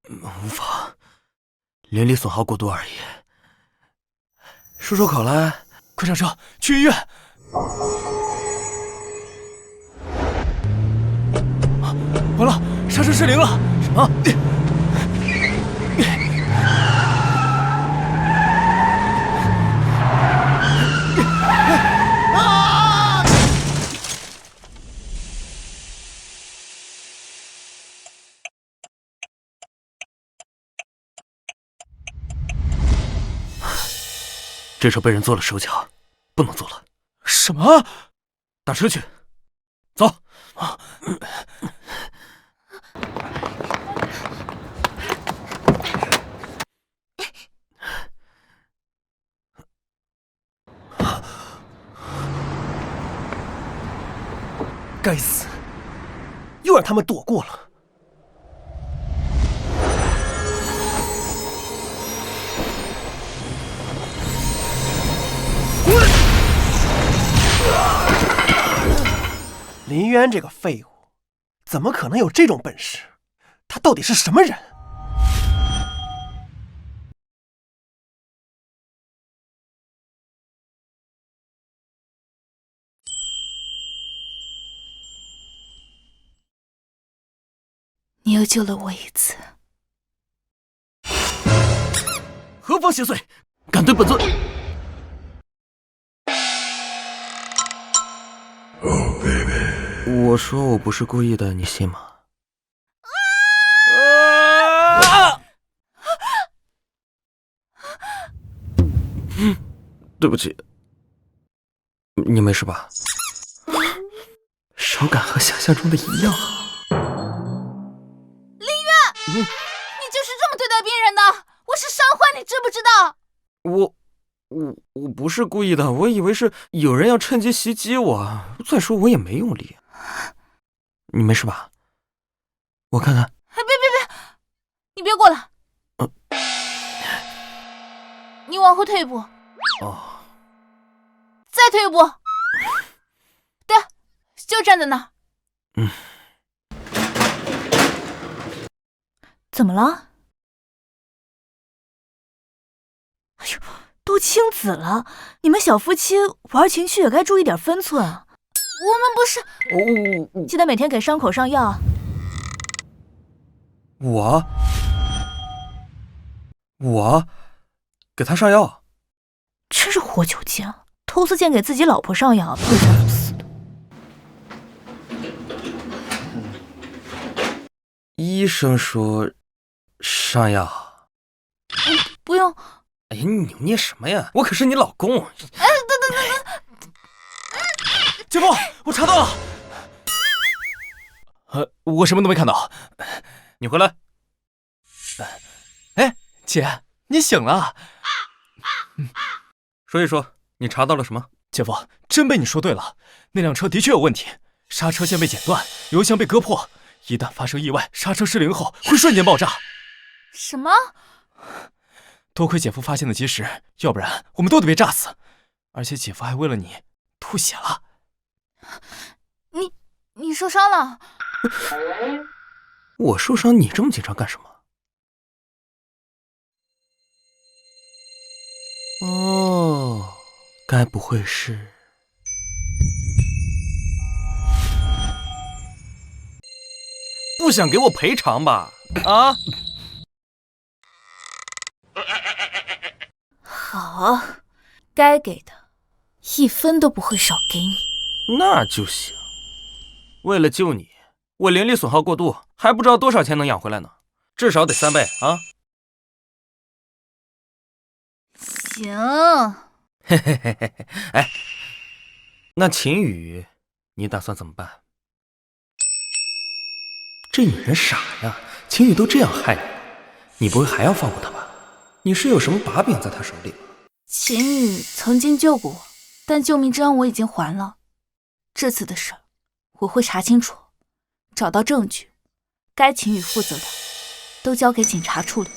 无妨，灵力损耗过度而已。漱漱口来，快上车，去医院！完了，刹车失灵了！什么？这车被人做了手脚，不能坐了。什么？打车去，走。该死，又让他们躲过了。林渊这个废物，怎么可能有这种本事？他到底是什么人？你又救了我一次，何方邪祟，敢对本尊？我说我不是故意的，你信吗？对不起，你没事吧？手感和想象中的一样好。你就是这么对待病人的？我是伤患，你知不知道？我不是故意的，我以为是有人要趁机袭击我。再说我也没用力。你没事吧？我看看。别，你别过来。你往后退一步。哦。再退一步。对，就站在那儿。怎么了？哎呦，都青紫了，你们小夫妻玩情趣也该注意点分寸啊！我们不是……记得每天给伤口上药。我给他上药，真是活久见，偷私见给自己老婆上药，不三不四的。医生说上药。不用。哎呀，你扭捏什么呀？我可是你老公。哎，等。姐夫，我查到了。我什么都没看到。你回来。哎，姐，你醒了。说一说，你查到了什么？姐夫，真被你说对了，那辆车的确有问题，刹车线被剪断，油箱被割破，一旦发生意外，刹车失灵后会瞬间爆炸。什么？多亏姐夫发现的及时，要不然我们都得被炸死。而且姐夫还为了你吐血了。你受伤了？我受伤，你这么紧张干什么？哦，该不会是……不想给我赔偿吧？啊？好，该给的1分都不会少给你。那就行。为了救你，我灵力损耗过度，还不知道多少钱能养回来呢，至少得3倍啊！行。嘿嘿嘿嘿，哎，那秦羽，你打算怎么办？这女人傻呀，秦羽都这样害你，你不会还要放过她吧？你是有什么把柄在她手里吗？秦羽曾经救过我，但救命之恩我已经还了。这次的事儿，我会查清楚，找到证据，该秦羽负责的，都交给警察处理。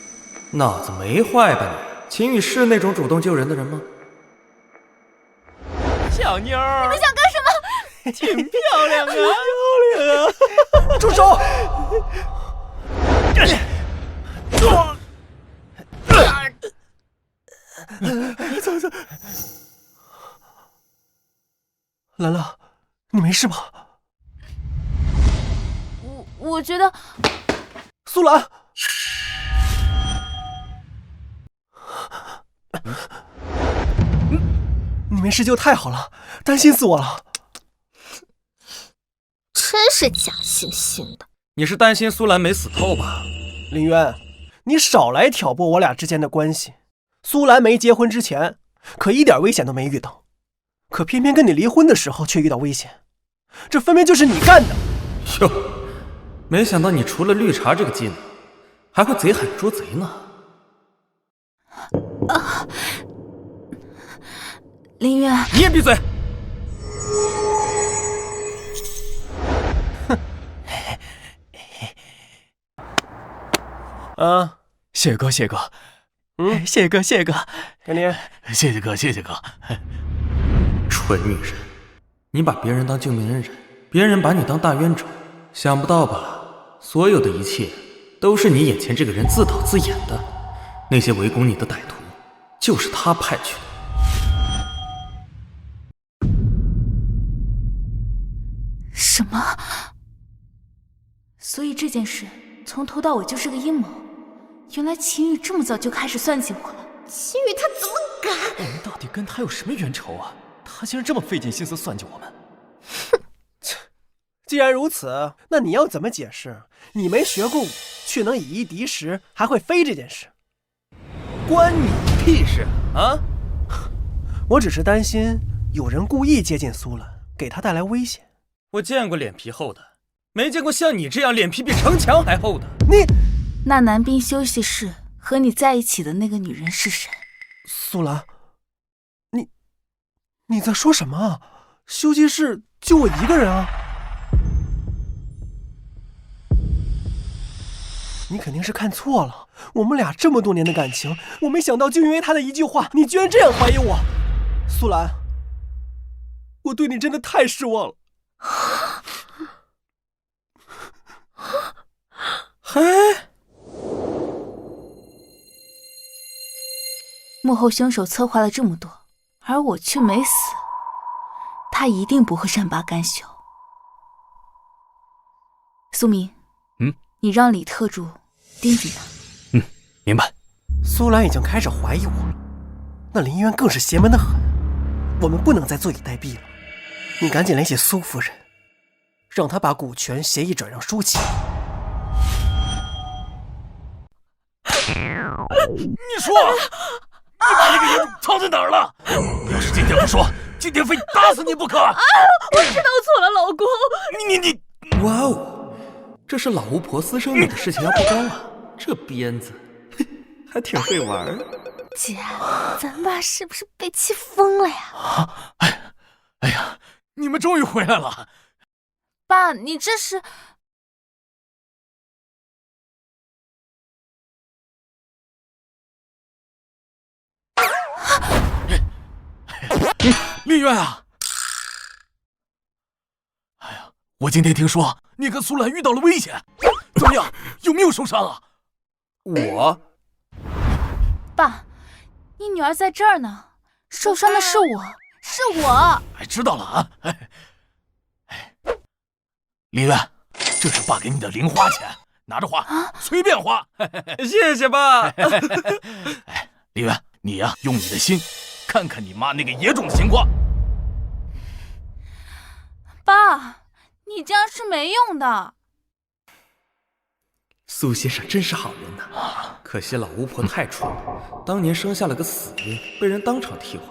脑子没坏吧你？秦羽是那种主动救人的人吗？小妞儿，你们想干什么？挺漂亮啊，漂亮啊！住手！走走。兰兰，你没事吧？我觉得，苏兰，你没事就太好了，担心死我了。真是假惺惺的。你是担心苏兰没死透吧？林渊，你少来挑拨我俩之间的关系。苏兰没结婚之前，可一点危险都没遇到，可偏偏跟你离婚的时候却遇到危险，这分明就是你干的。哟，没想到你除了绿茶这个技能，还会贼喊捉贼呢。林渊，你也闭嘴！啊，谢哥，谢哥，谢哥，天天，谢谢哥，谢谢哥。蠢女人，你把别人当救命恩人，别人把你当大冤种，想不到吧？所有的一切都是你眼前这个人自导自演的，那些围攻你的歹徒就是他派去的。什么？所以这件事从头到尾就是个阴谋。原来秦羽这么早就开始算计我了。秦羽他怎么敢？我们到底跟他有什么冤仇啊？他竟然这么费尽心思算计我们。既然如此，那你要怎么解释你没学过武却能以一敌十还会飞这件事？关你屁事啊！我只是担心有人故意接近苏兰，给他带来危险。我见过脸皮厚的，没见过像你这样脸皮比城墙还厚的。那男兵休息室和你在一起的那个女人是谁？苏兰，你在说什么啊？休息室就我一个人啊！你肯定是看错了，我们俩这么多年的感情，我没想到就因为他的一句话，你居然这样怀疑我。苏兰，我对你真的太失望了。嘿，幕后凶手策划了这么多，而我却没死，他一定不会善罢甘休。苏明，你让李特助盯紧他。明白。苏兰已经开始怀疑我了，那林渊更是邪门的很，我们不能再坐以待毙了。你赶紧联系苏夫人，让她把股权协议转让舒淇。你说，你把那个野种藏在哪儿了？要是今天不说，今天非打死你不可！我知道错了，老公。你，哇哦，这是老巫婆私生女的事情要曝光了，这鞭子还挺会玩。姐，咱爸是不是被气疯了呀？哎呀，你们终于回来了！爸，你这是……林渊啊！哎呀，我今天听说你跟苏兰遇到了危险，怎么样？有没有受伤啊？我，爸，你女儿在这儿呢，受伤的是我，是我。知道了啊。林渊，这是爸给你的零花钱，拿着花，随便花。谢谢爸。林渊，你呀，用你的心看看你妈那个野种的情况。爸，你这样是没用的。苏先生真是好人呐，可惜老巫婆太蠢了，当年生下了个死婴，被人当场替换。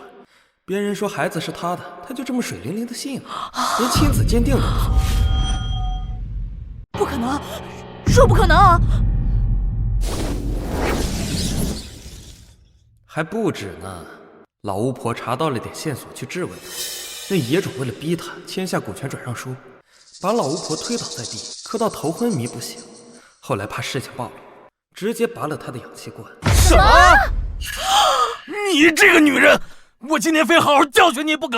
别人说孩子是他的，他就这么水灵灵的信了，连亲子鉴定都不做。不可能，说不可能啊！还不止呢，老巫婆查到了点线索去质问他，那野种为了逼他签下股权转让书，把老巫婆推倒在地，磕到头昏迷不醒。后来怕事情暴露，直接拔了他的氧气罐。什么？你这个女人，我今天非好好教训你不可！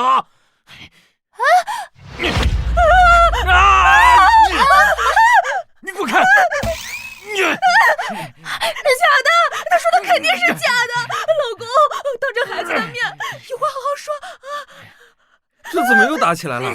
你给我看！假的，他说的肯定是假的。老公，当着孩子的面，有话好好说啊！这怎么又打起来了？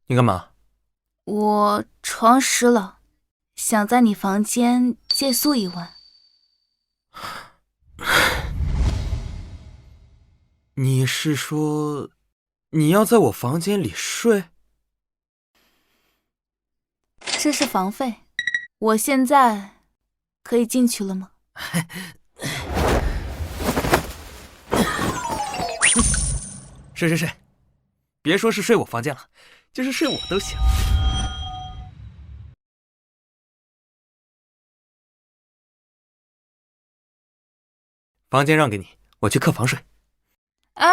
你干嘛？我床湿了，想在你房间借宿一晚。你是说你要在我房间里睡？这是房费，我现在可以进去了吗？睡睡睡，别说是睡我房间了，就是睡我都行。房间让给你，我去客房睡。啊！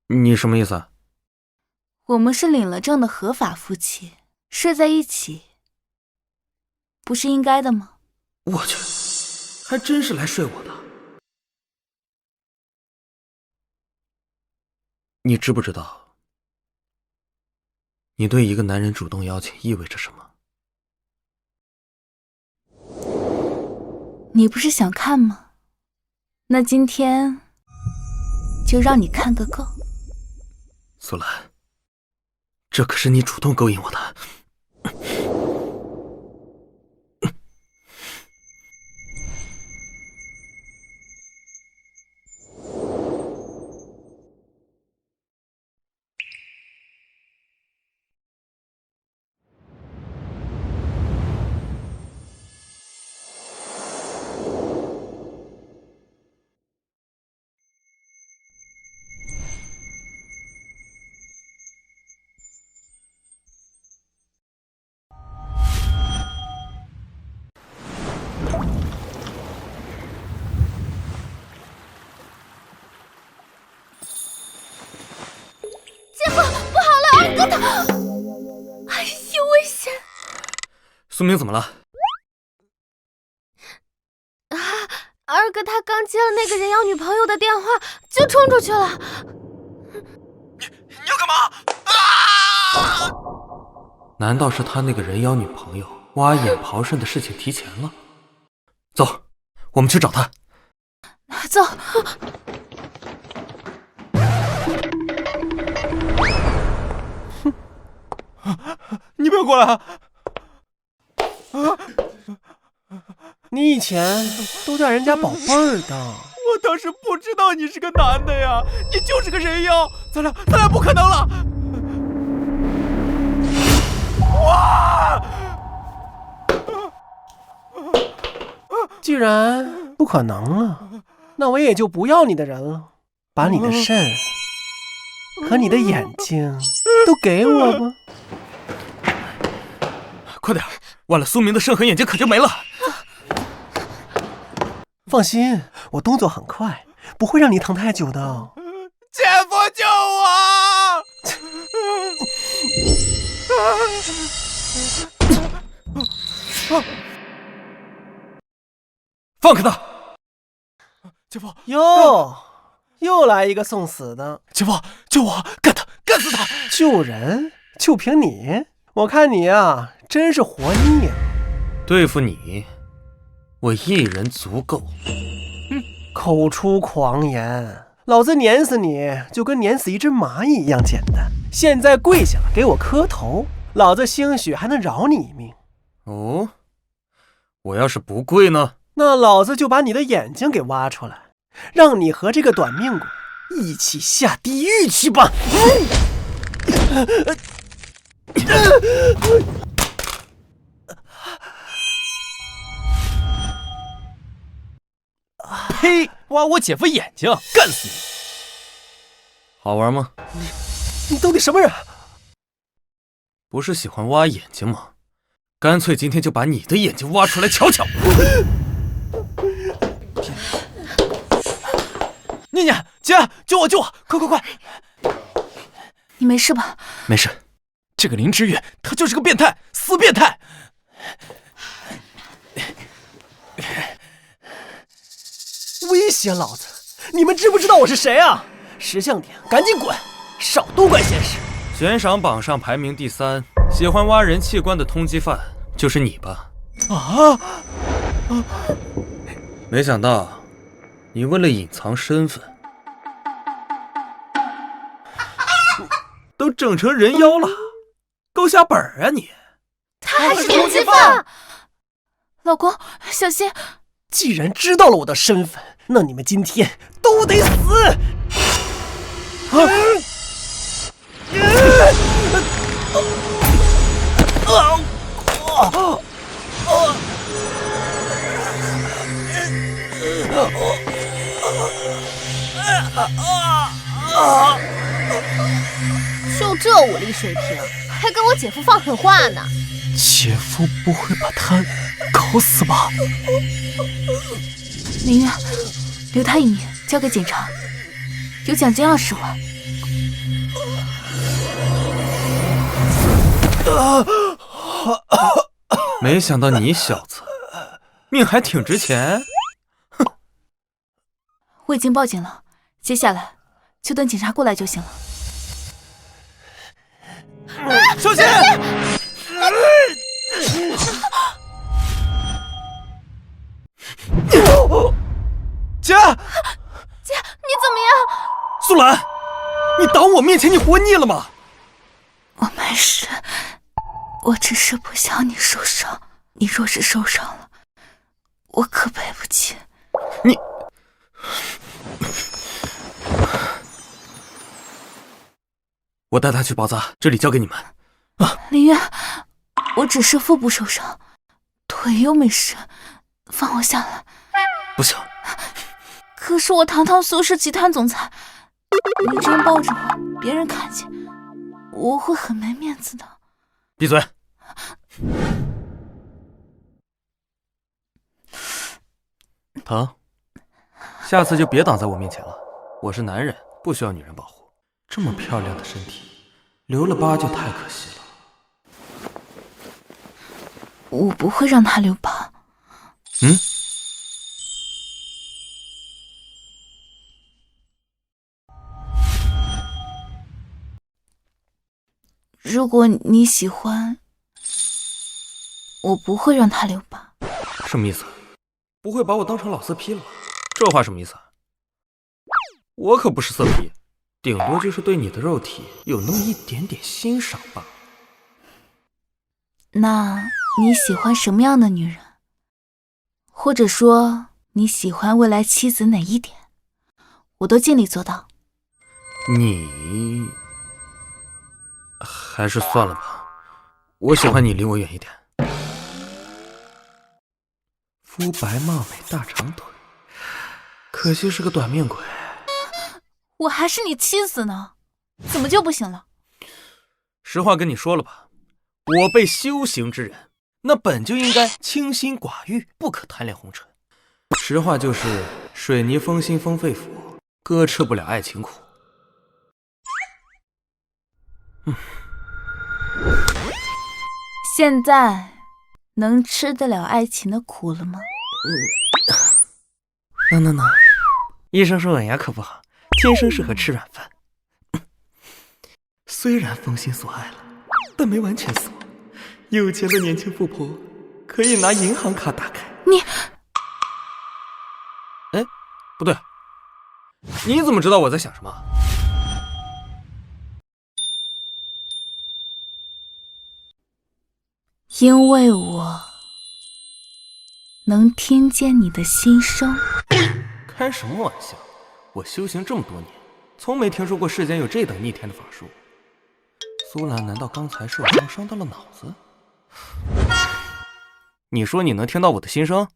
你什么意思啊？我们是领了证的合法夫妻，睡在一起，不是应该的吗？我去，还真是来睡我的。你知不知道，你对一个男人主动邀请意味着什么？你不是想看吗？那今天就让你看个够。苏兰，这可是你主动勾引我的。哎呦，危险！苏明怎么了？啊，二哥他刚接了那个人妖女朋友的电话，就冲出去了。你要干嘛？难道是他那个人妖女朋友挖眼刨肾的事情提前了？走，我们去找他。走。你不要过来啊！你以前都叫人家宝贝儿的。我当时不知道你是个男的呀，你就是个人妖，咱俩不可能了。哇！既然不可能了，那我也就不要你的人了，把你的肾和你的眼睛都给我吧。快点，晚了苏明的肾和眼睛可就没了。放心，我动作很快，不会让你疼太久的。姐夫救我！放开他！姐夫，又来一个送死的。姐夫，救我，干他，干死他！救人就凭你？我看你啊，真是活腻了。对付你，我一人足够。口出狂言，老子碾死你就跟碾死一只蚂蚁一样简单。现在跪下了，给我磕头，老子兴许还能饶你一命。哦，我要是不跪呢？那老子就把你的眼睛给挖出来，让你和这个短命鬼一起下地狱去吧！呸！挖我姐夫眼睛，干死你！好玩吗？你到底什么人？不是喜欢挖眼睛吗？干脆今天就把你的眼睛挖出来瞧瞧。念念，姐，救我，救我！快快快！你没事吧？没事。这个林之玉，他就是个变态，死变态！威胁老子！你们知不知道我是谁啊？识相点，赶紧滚，少多管闲事。悬赏榜上排名第3，喜欢挖人器官的通缉犯就是你吧？没想到你为了隐藏身份，都整成人妖了，够下本啊你！他还是通缉犯！老公，小心！既然知道了我的身份，那你们今天都得死！就这武力水平，还跟我姐夫放狠话呢？姐夫不会把他搞死吧？林月，留他一命，交给警察，有奖金20万。没想到你小子命还挺值钱。哼！我已经报警了，接下来就等警察过来就行了。小心！姐，姐，你怎么样？苏兰，你挡我面前，你活腻了吗？我没事，我只是不想你受伤。你若是受伤了，我可赔不起。你，我带他去包扎，这里交给你们。林月，我只是腹部受伤，腿又没事，放我下来。不行。可是我堂堂苏氏集团总裁，你这样抱着我，别人看见我会很没面子的。闭嘴！疼？下次就别挡在我面前了。我是男人，不需要女人保护。这么漂亮的身体，留了疤就太可惜了。我不会让他留疤。如果你喜欢，我不会让他留疤。什么意思？不会把我当成老色批了吧？这话什么意思？我可不是色批，顶多就是对你的肉体有那么一点点欣赏罢了。那你喜欢什么样的女人？或者说你喜欢未来妻子哪一点？我都尽力做到。你还是算了吧，我喜欢你离我远一点。肤白貌美大长腿，可惜是个短命鬼。我还是你妻子呢，怎么就不行了？实话跟你说了吧，我辈修行之人，那本就应该清心寡欲，不可贪恋红尘。实话就是水泥封心封肺腑，哥吃不了爱情苦。现在能吃得了爱情的苦了吗？能，医生说吻牙可不好，天生适合吃软饭。虽然封心所爱了，但没完全锁。有钱的年轻富婆可以拿银行卡打开。你，哎，不对，你怎么知道我在想什么？因为我能听见你的心声。开什么玩笑！我修行这么多年，从没听说过世间有这等逆天的法术。苏兰难道刚才受伤伤到了脑子？你说你能听到我的心声？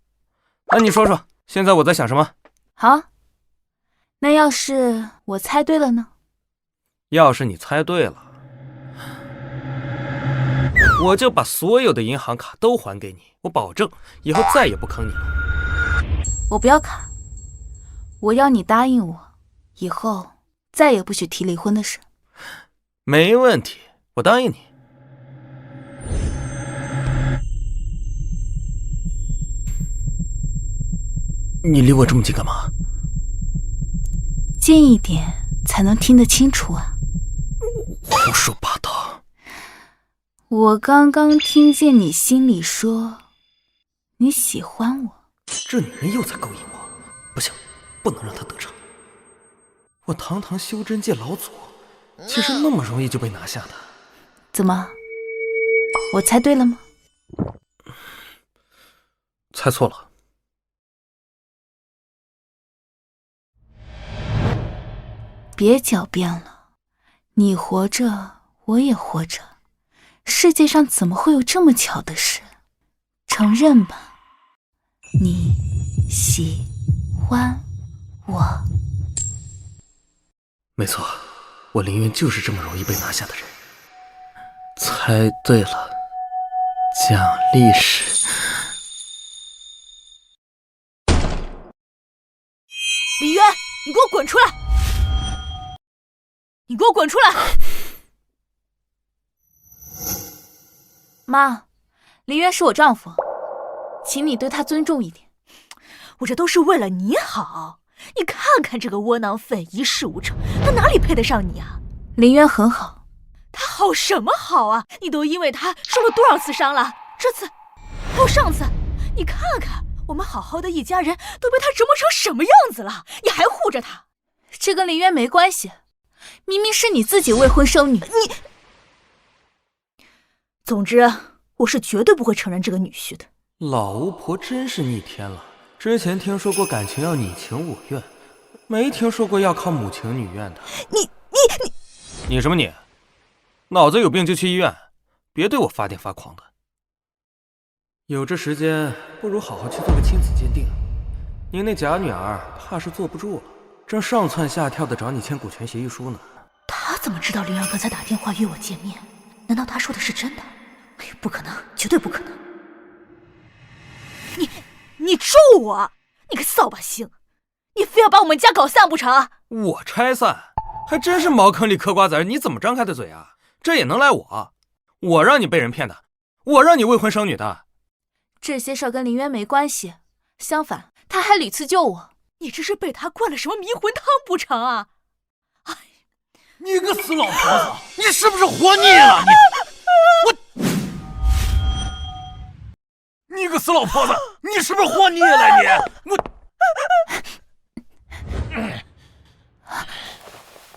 那你说说，现在我在想什么？好，那要是我猜对了呢？要是你猜对了，我就把所有的银行卡都还给你，我保证以后再也不坑你了。我不要卡，我要你答应我，以后再也不许提离婚的事。没问题，我答应你。你离我这么近干嘛？近一点才能听得清楚啊。胡说八道。我刚刚听见你心里说你喜欢我。这女人又在勾引我，不行，不能让她得逞。我堂堂修真界老祖，岂是那么容易就被拿下的？怎么，我猜对了吗？猜错了。别狡辩了，你活着，我也活着，世界上怎么会有这么巧的事？承认吧，你喜欢我。没错，我林渊就是这么容易被拿下的人。猜对了，奖励是李渊，你给我滚出来！你给我滚出来！妈，林渊是我丈夫，请你对他尊重一点。我这都是为了你好。你看看这个窝囊废，一事无成，他哪里配得上你啊？林渊很好。他好什么好啊？你都因为他受了多少次伤了？这次，还有上次，你看看，我们好好的一家人都被他折磨成什么样子了，你还护着他？这跟林渊没关系，明明是你自己未婚生女。你，总之，我是绝对不会承认这个女婿的。老巫婆真是逆天了。之前听说过感情要你情我愿，没听说过要靠母情女愿的。你什么你？脑子有病就去医院，别对我发癫发狂的。有这时间，不如好好去做个亲子鉴定。您那假女儿怕是坐不住了，正上蹿下跳的找你签股权协议书呢。他怎么知道林儿刚才打电话约我见面？难道他说的是真的？哎呀，不可能，绝对不可能！你咒我！你个扫把星！你非要把我们家搞散不成？我拆散？还真是茅坑里嗑瓜子儿，你怎么张开的嘴啊？这也能赖我？我让你被人骗的，我让你未婚生女的。这些事儿跟林渊没关系，相反，他还屡次救我。你这是被他灌了什么迷魂汤不成啊？哎，你个死老婆子，你是不是活腻了？你个死老婆子，你是不是活腻了？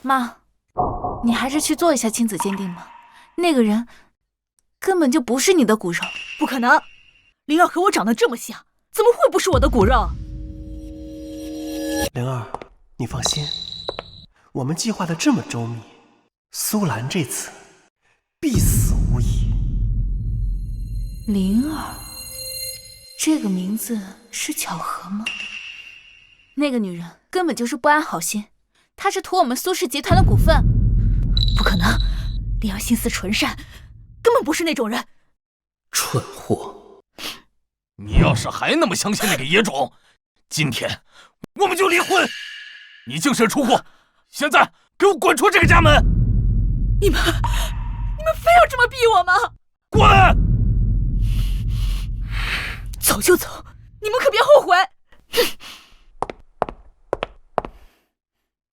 妈，你还是去做一下亲子鉴定吧。那个人根本就不是你的骨肉。不可能，灵儿和我长得这么像，怎么会不是我的骨肉？灵儿，你放心，我们计划的这么周密，苏兰这次必死无疑。灵儿，这个名字是巧合吗？那个女人根本就是不安好心，她是图我们苏氏集团的股份。不可能，灵儿心思纯善，根本不是那种人。蠢货！你要是还那么相信那个野种，今天我们就离婚！你净身出户，现在给我滚出这个家门！你们非要这么逼我吗？滚！走就走，你们可别后悔。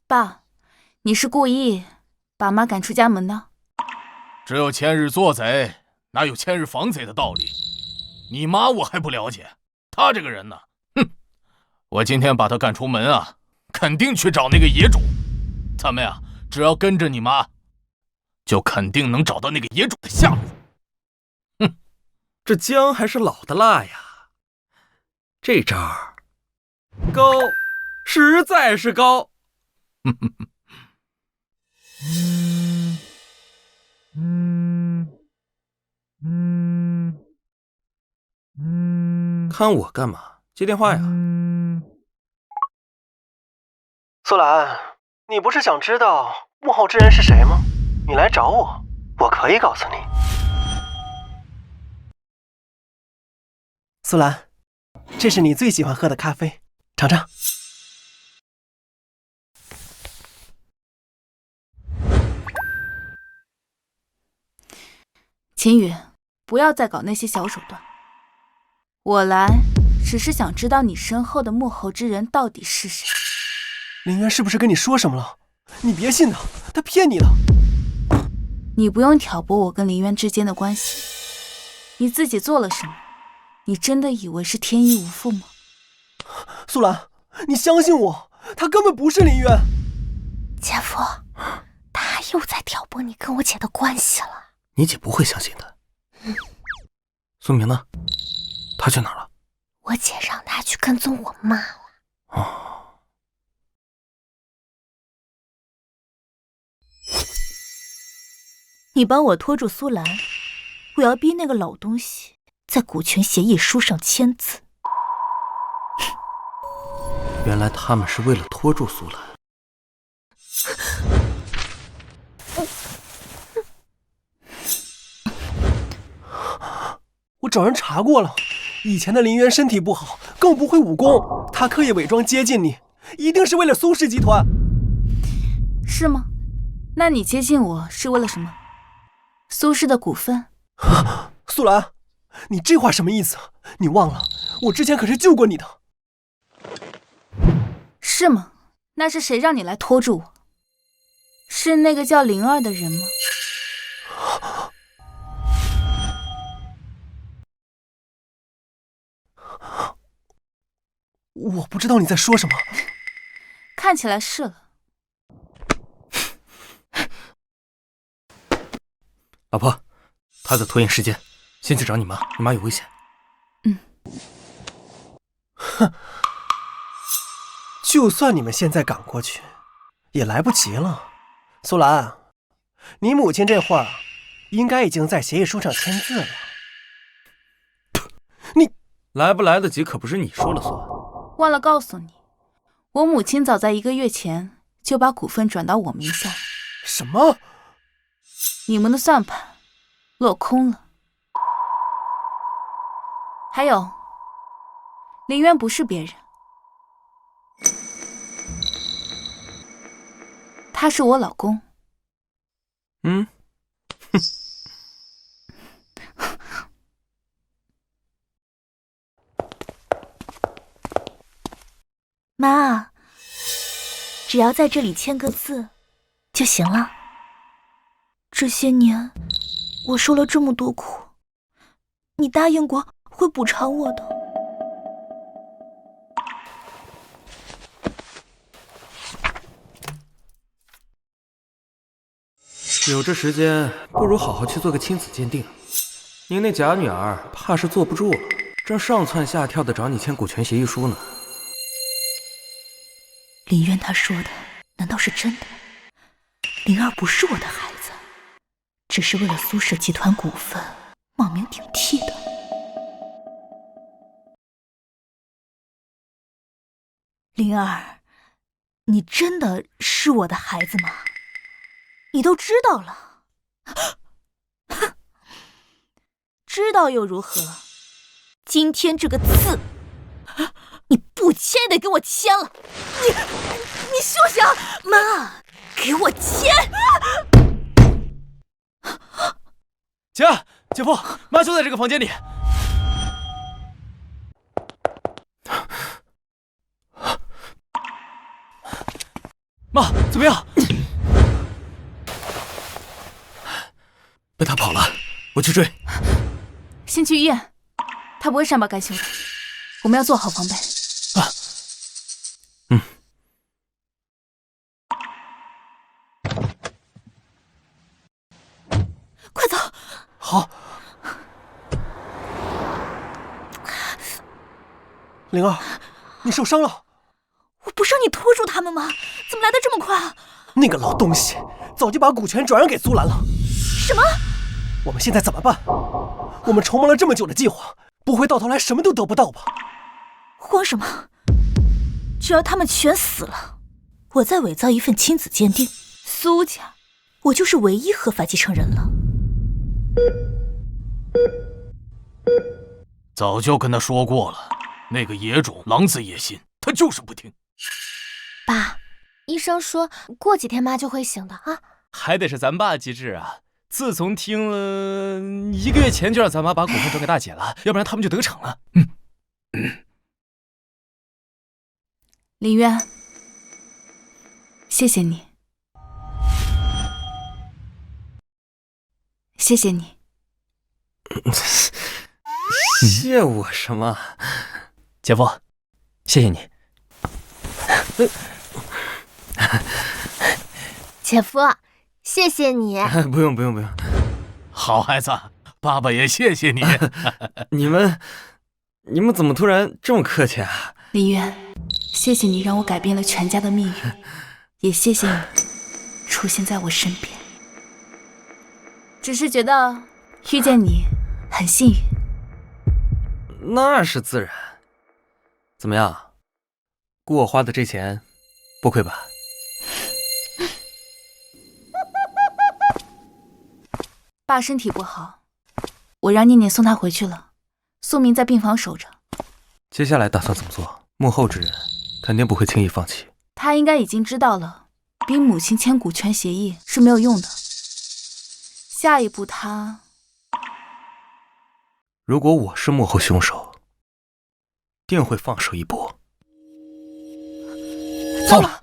爸，你是故意把妈赶出家门的？只有千日做贼，哪有千日防贼的道理？你妈我还不了解，她这个人呢，哼！我今天把她赶出门啊，肯定去找那个野种。咱们呀，只要跟着你妈，就肯定能找到那个野种的下落。哼，这姜还是老的辣呀，这招儿高，实在是高。看我干嘛？接电话呀。苏兰，你不是想知道幕后之人是谁吗？你来找我，我可以告诉你。苏兰，这是你最喜欢喝的咖啡，尝尝。秦宇，不要再搞那些小手段。我来只是想知道你身后的幕后之人到底是谁。林渊是不是跟你说什么了？你别信他，他骗你的。你不用挑拨我跟林渊之间的关系。你自己做了什么？你真的以为是天衣无缝吗？苏兰，你相信我，他根本不是林渊。姐夫，他又在挑拨你跟我姐的关系了。你姐不会相信的。苏明呢？他去哪儿了？我姐让他去跟踪我妈了。哦。你帮我拖住苏兰，我要逼那个老东西在股权协议书上签字。原来他们是为了拖住苏兰。我找人查过了，以前的林渊身体不好，更不会武功，他刻意伪装接近你，一定是为了苏氏集团。是吗？那你接近我是为了什么？苏氏的股份？苏兰，你这话什么意思？你忘了，我之前可是救过你的。是吗？那是谁让你来拖住我？是那个叫灵儿的人吗？我不知道你在说什么。看起来是了。老婆，他在拖延时间，先去找你妈，你妈有危险。哼，就算你们现在赶过去，也来不及了。苏兰，你母亲这会儿应该已经在协议书上签字了。你来不来得及可不是你说了算。忘了告诉你，我母亲早在1个月前就把股份转到我名下。什么？你们的算盘落空了。还有，林渊不是别人，他是我老公。妈，只要在这里签个字就行了。这些年我受了这么多苦，你答应过会补偿我的。有这时间，不如好好去做个亲子鉴定。您那假女儿怕是坐不住了，正上蹿下跳的找你签股权协议书呢。林渊他说的难道是真的？灵儿不是我的孩子，只是为了苏氏集团股份冒名顶替的。灵儿，你真的是我的孩子吗？你都知道了，知道又如何？今天这个字，你不签也得给我签了！你休想！妈，给我签！姐，姐夫，妈就在这个房间里。妈，怎么样？被他跑了，我去追。先去医院，他不会善罢甘休的。我们要做好防备。快走！好。灵儿，你受伤了。我不是让你拖住他们吗？怎么来的这么快啊？那个老东西早就把股权转让给苏兰了。什么？我们现在怎么办？我们筹谋了这么久的计划，不会到头来什么都得不到吧？慌什么？只要他们全死了，我再伪造一份亲子鉴定，苏家，我就是唯一合法继承人了。早就跟他说过了，那个野种狼子野心，他就是不听。爸，医生说过几天妈就会醒的啊。还得是咱爸机智啊！自从听了1个月前就让咱妈把股份转给大姐了，要不然他们就得逞了。林渊，谢谢你，谢谢你。谢我什么？姐夫，谢谢你。姐夫，谢谢你。不用。好孩子，爸爸也谢谢你。你们怎么突然这么客气啊？林渊，谢谢你让我改变了全家的命运，也谢谢你出现在我身边。只是觉得遇见你很幸运。那是自然。怎么样，雇我花的这钱不亏吧？爸身体不好，我让念念送他回去了，苏明在病房守着。接下来打算怎么做？幕后之人肯定不会轻易放弃。他应该已经知道了，逼母亲签股权协议是没有用的。下一步他……如果我是幕后凶手，定会放手一搏。糟了！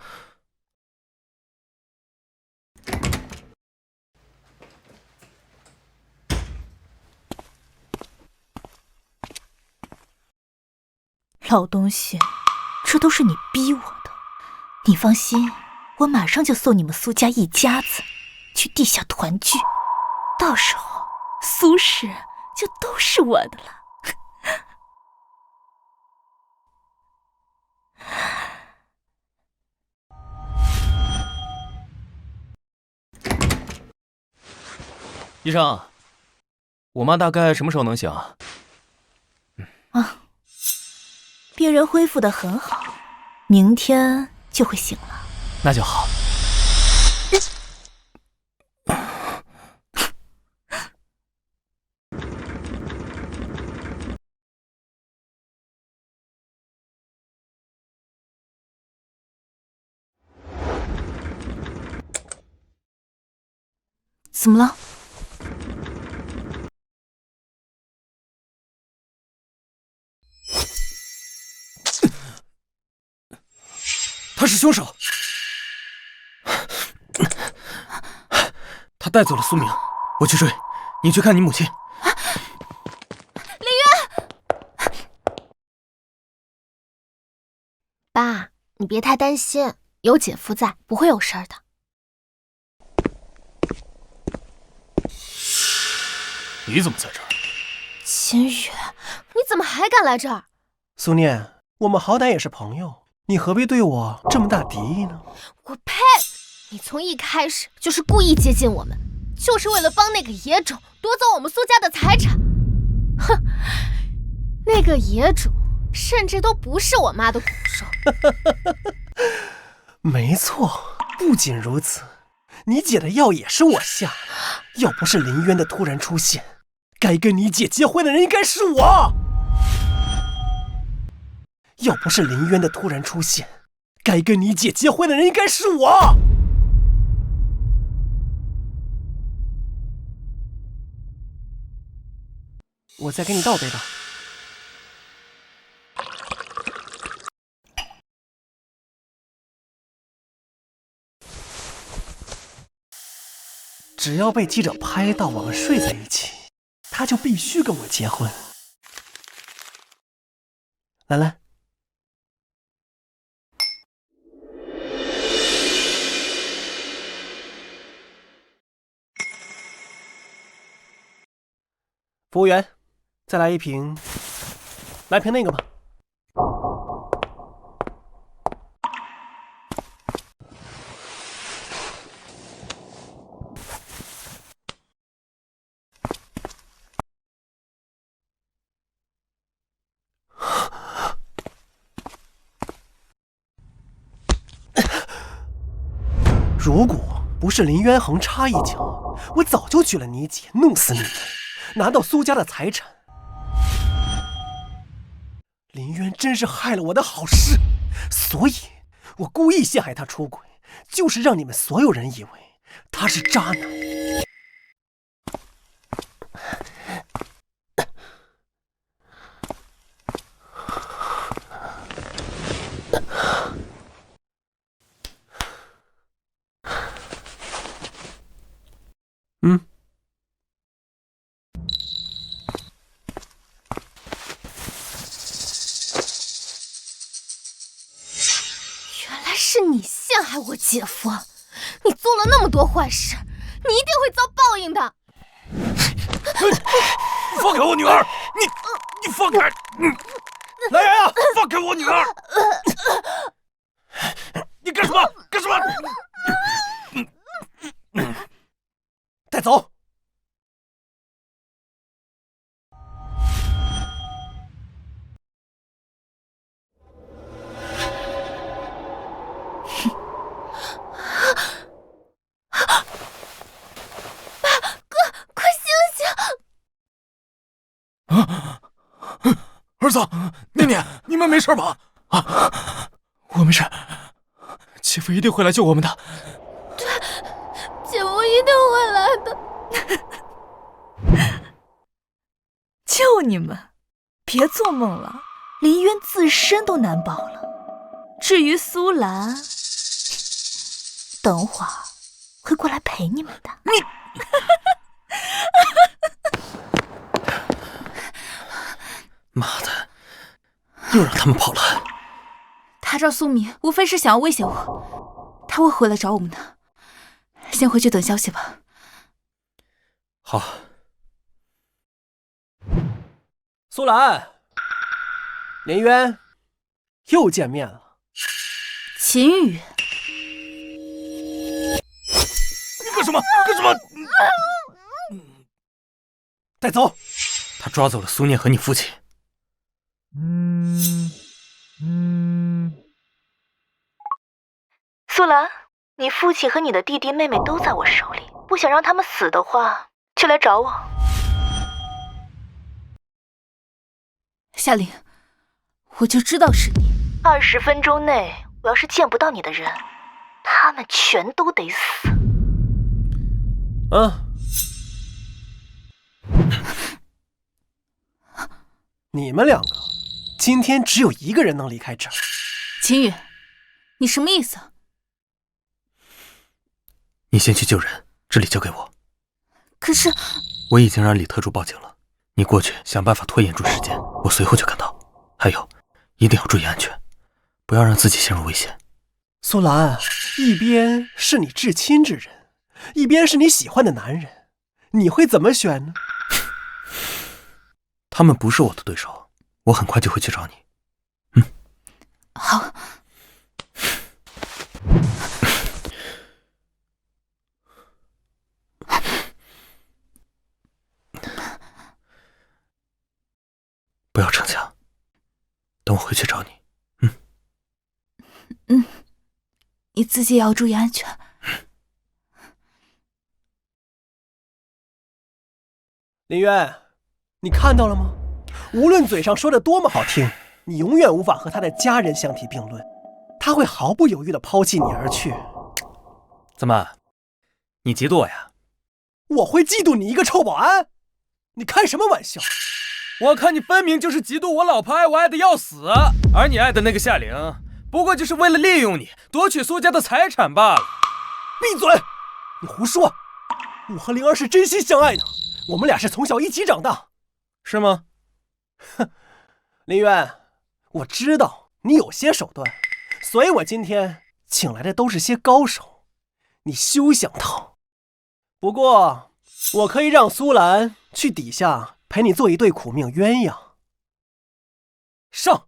老东西，这都是你逼我的。你放心，我马上就送你们苏家一家子去地下团聚，到时候苏氏就都是我的了。医生，我妈大概什么时候能醒啊？别人恢复得很好，明天就会醒了。那就好。怎么了？他是凶手，他带走了苏明，我去追，你去看你母亲。林渊，爸，你别太担心，有姐夫在，不会有事儿的。你怎么在这儿？秦宇，你怎么还敢来这儿？苏念，我们好歹也是朋友，你何必对我这么大敌意呢？我呸！你从一开始就是故意接近我们，就是为了帮那个野种夺走我们苏家的财产。哼，那个野种甚至都不是我妈的骨肉。没错，不仅如此，你姐的药也是我下的。要不是林渊的突然出现，该跟你姐结婚的人应该是我。要不是林渊的突然出现，该跟你姐结婚的人应该是我。我再给你倒杯吧。只要被记者拍到我们睡在一起，他就必须跟我结婚。兰兰，服务员，再来一瓶，来瓶那个吧。如果不是林渊恒插一脚，我早就娶了你姐，弄死你们，拿到苏家的财产。林渊真是害了我的好事，所以我故意陷害他出轨，就是让你们所有人以为他是渣男。是你陷害我姐夫，你做了那么多坏事，你一定会遭报应的。放开我女儿！你放开！来人啊！放开我女儿！你干什么？干什么？带走！儿子，念念，你们没事吧？啊，我没事，姐夫一定会来救我们的。对，姐夫一定会来的。救你们？别做梦了，林渊自身都难保了。至于苏兰，等会儿会过来陪你们的。你。妈的，又让他们跑了。他找苏敏，无非是想要威胁我，他会回来找我们的。先回去等消息吧。好。苏兰，林渊，又见面了。秦羽，你干什么？干什么？带走！他抓走了苏念和你父亲。苏兰，你父亲和你的弟弟妹妹都在我手里，不想让他们死的话，就来找我。夏琳，我就知道是你。20分钟内，我要是见不到你的人，他们全都得死。你们两个今天只有一个人能离开这儿。秦羽，你什么意思？你先去救人，这里交给我。可是我已经让李特助报警了，你过去想办法拖延住时间，我随后就赶到。还有，一定要注意安全，不要让自己陷入危险。苏兰，一边是你至亲之人，一边是你喜欢的男人，你会怎么选呢？他们不是我的对手，我很快就会去找你。好。不要逞强，等我回去找你。你自己也要注意安全。林渊，你看到了吗？无论嘴上说的多么好听，你永远无法和他的家人相提并论，他会毫不犹豫地抛弃你而去。怎么，你嫉妒我呀？我会嫉妒你一个臭保安？你开什么玩笑？我看你分明就是嫉妒我老婆爱我爱的要死，而你爱的那个夏玲，不过就是为了利用你，夺取苏家的财产罢了。闭嘴！你胡说！我和灵儿是真心相爱的，我们俩是从小一起长大，是吗？哼，林渊，我知道你有些手段，所以我今天请来的都是些高手，你休想逃。不过，我可以让苏兰去底下陪你做一对苦命鸳鸯。上！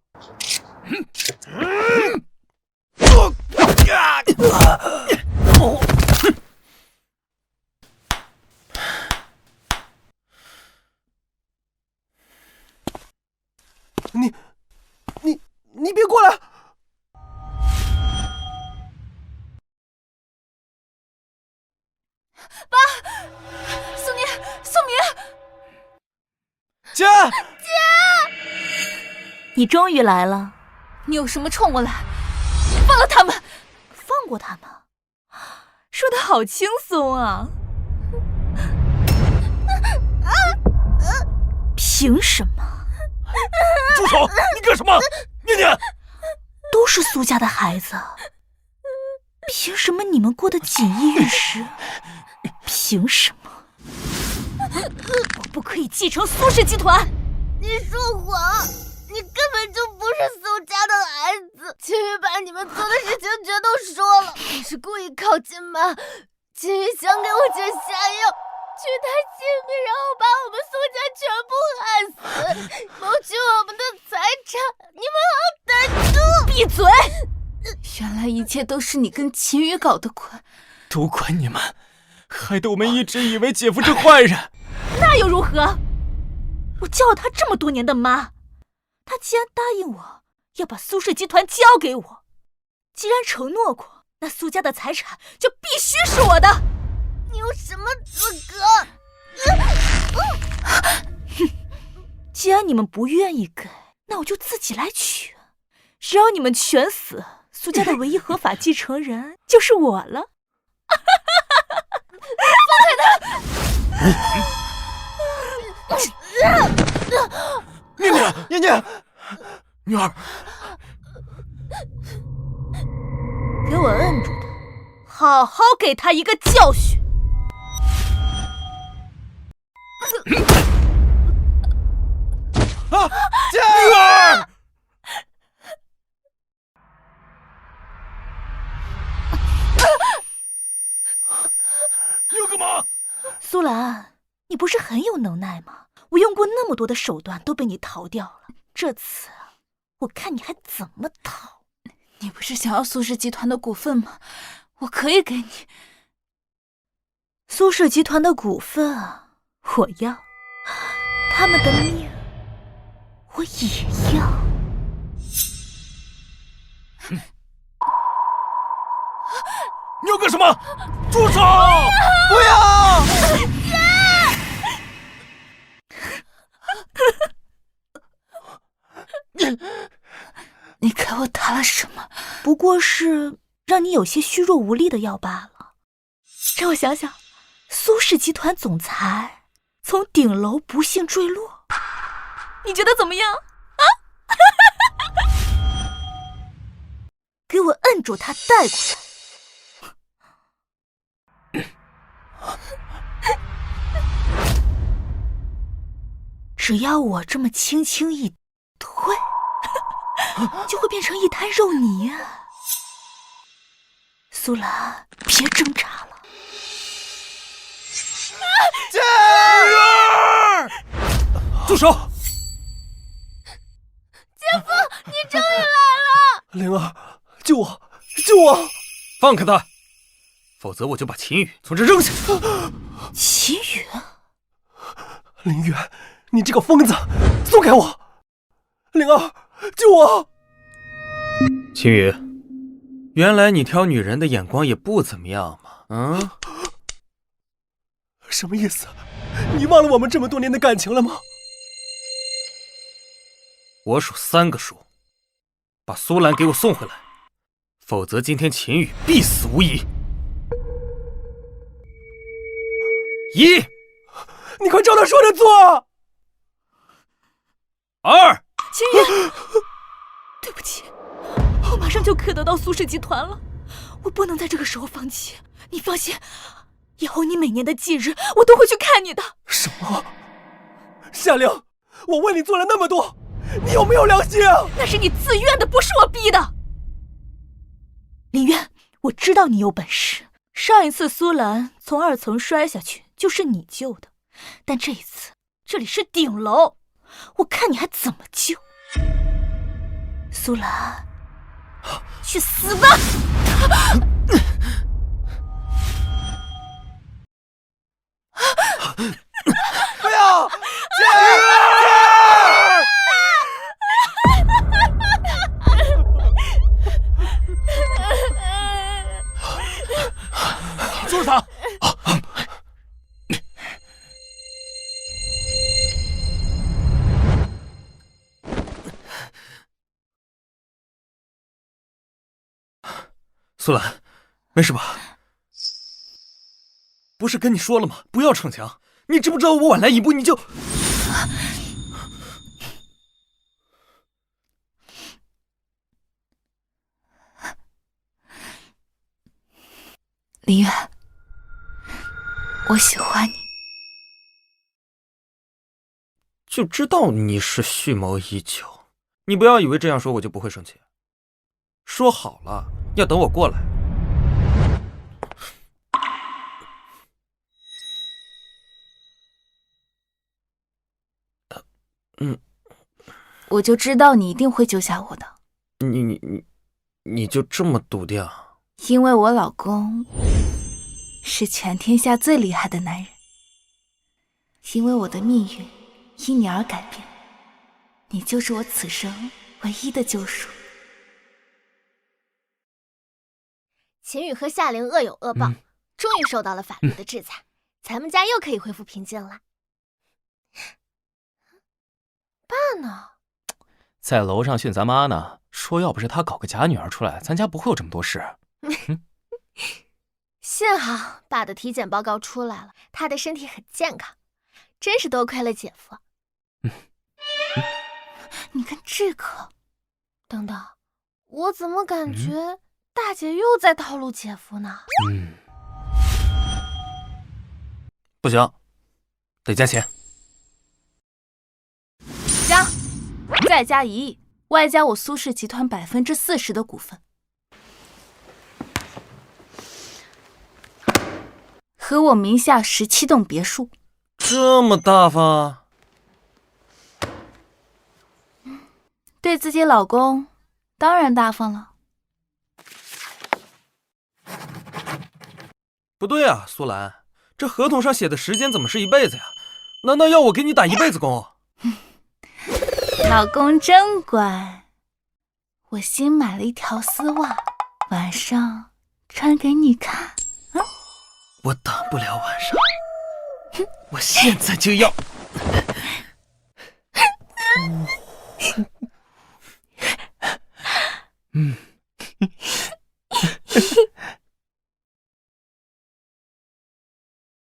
你别过来！爸，苏宁，苏明，姐，你终于来了，你有什么冲我来？放了他们！放过他们？说的好轻松啊！凭什么？住手！你干什么？念念，都是苏家的孩子，凭什么你们过得锦衣玉食？凭什么我不可以继承苏氏集团？你说谎，你根本就不是苏家的孩子。秦宇把你们做的事情全都说了，你是故意靠近吗？秦宇想给我姐下药，取他性命，然后把我们苏家全部害死，谋取我们的财产。你们好歹毒！闭嘴！原来一切都是你跟秦宇搞的鬼，都怪你们，害得我们一直以为姐夫是坏人。那又如何？我叫了他这么多年的妈，他既然答应我要把苏氏集团交给我，既然承诺过，那苏家的财产就必须是我的。你有什么资格？既然你们不愿意给，那我就自己来取。只要你们全死，苏家的唯一合法继承人就是我了。念念，念念，女儿，给我摁住他，好好给他一个教训。啊，姐，女儿，你要干嘛？苏兰，你不是很有能耐吗？我用过那么多的手段都被你逃掉了，这次我看你还怎么逃。你不是想要苏氏集团的股份吗？我可以给你。苏氏集团的股份我要，他们的命我也要。你要干什么？住手！不要！你给我打了什么？不过是让你有些虚弱无力的药罢了。让我想想，苏氏集团总裁从顶楼不幸坠落，你觉得怎么样啊？给我摁住他，带过来。只要我这么轻轻一推，就会变成一滩肉泥啊！苏兰，别挣扎了。姐，女儿，住手！姐夫，你终于来了！灵儿，救我，救我！放开他，否则我就把秦宇从这扔下去。秦宇，林渊，你这个疯子，松开我！灵儿，救我！秦宇，原来你挑女人的眼光也不怎么样嘛。嗯，什么意思？你忘了我们这么多年的感情了吗？我数3个数，把苏兰给我送回来，否则今天秦宇必死无疑。1，你快照他说的做。2，秦宇，对不起，我马上就可以得到苏氏集团了，我不能在这个时候放弃。你放心，以后你每年的忌日，我都会去看你的。什么？夏玲，我为你做了那么多，你有没有良心啊？那是你自愿的，不是我逼的。林渊，我知道你有本事。上一次苏兰从2层摔下去，就是你救的，但这一次这里是顶楼，我看你还怎么救。苏兰，去死吧！不要！就是他！苏兰，没事吧？不是跟你说了吗？不要逞强！你知不知道我晚来一步你就……林远，我喜欢你。就知道你是蓄谋已久，你不要以为这样说我就不会生气。说好了要等我过来。我就知道你一定会救下我的。你就这么笃定？因为我老公是全天下最厉害的男人，因为我的命运因你而改变，你就是我此生唯一的救赎。秦羽和夏玲恶有恶报，终于受到了法律的制裁，咱们家又可以恢复平静了。爸呢？在楼上训咱妈呢，说要不是她搞个假女儿出来，咱家不会有这么多事。幸好爸的体检报告出来了，他的身体很健康，真是多亏了姐夫。你看这个，等等，我怎么感觉大姐又在套路姐夫呢？不行，得加钱。加，再加1亿，外加我苏氏集团40%的股份，和我名下17栋别墅。这么大方？对自己老公当然大方了。不对啊，苏兰，这合同上写的时间怎么是1辈子呀？难道要我给你打1辈子工？老公真乖，我新买了一条丝袜，晚上穿给你看。我等不了晚上，我现在就要。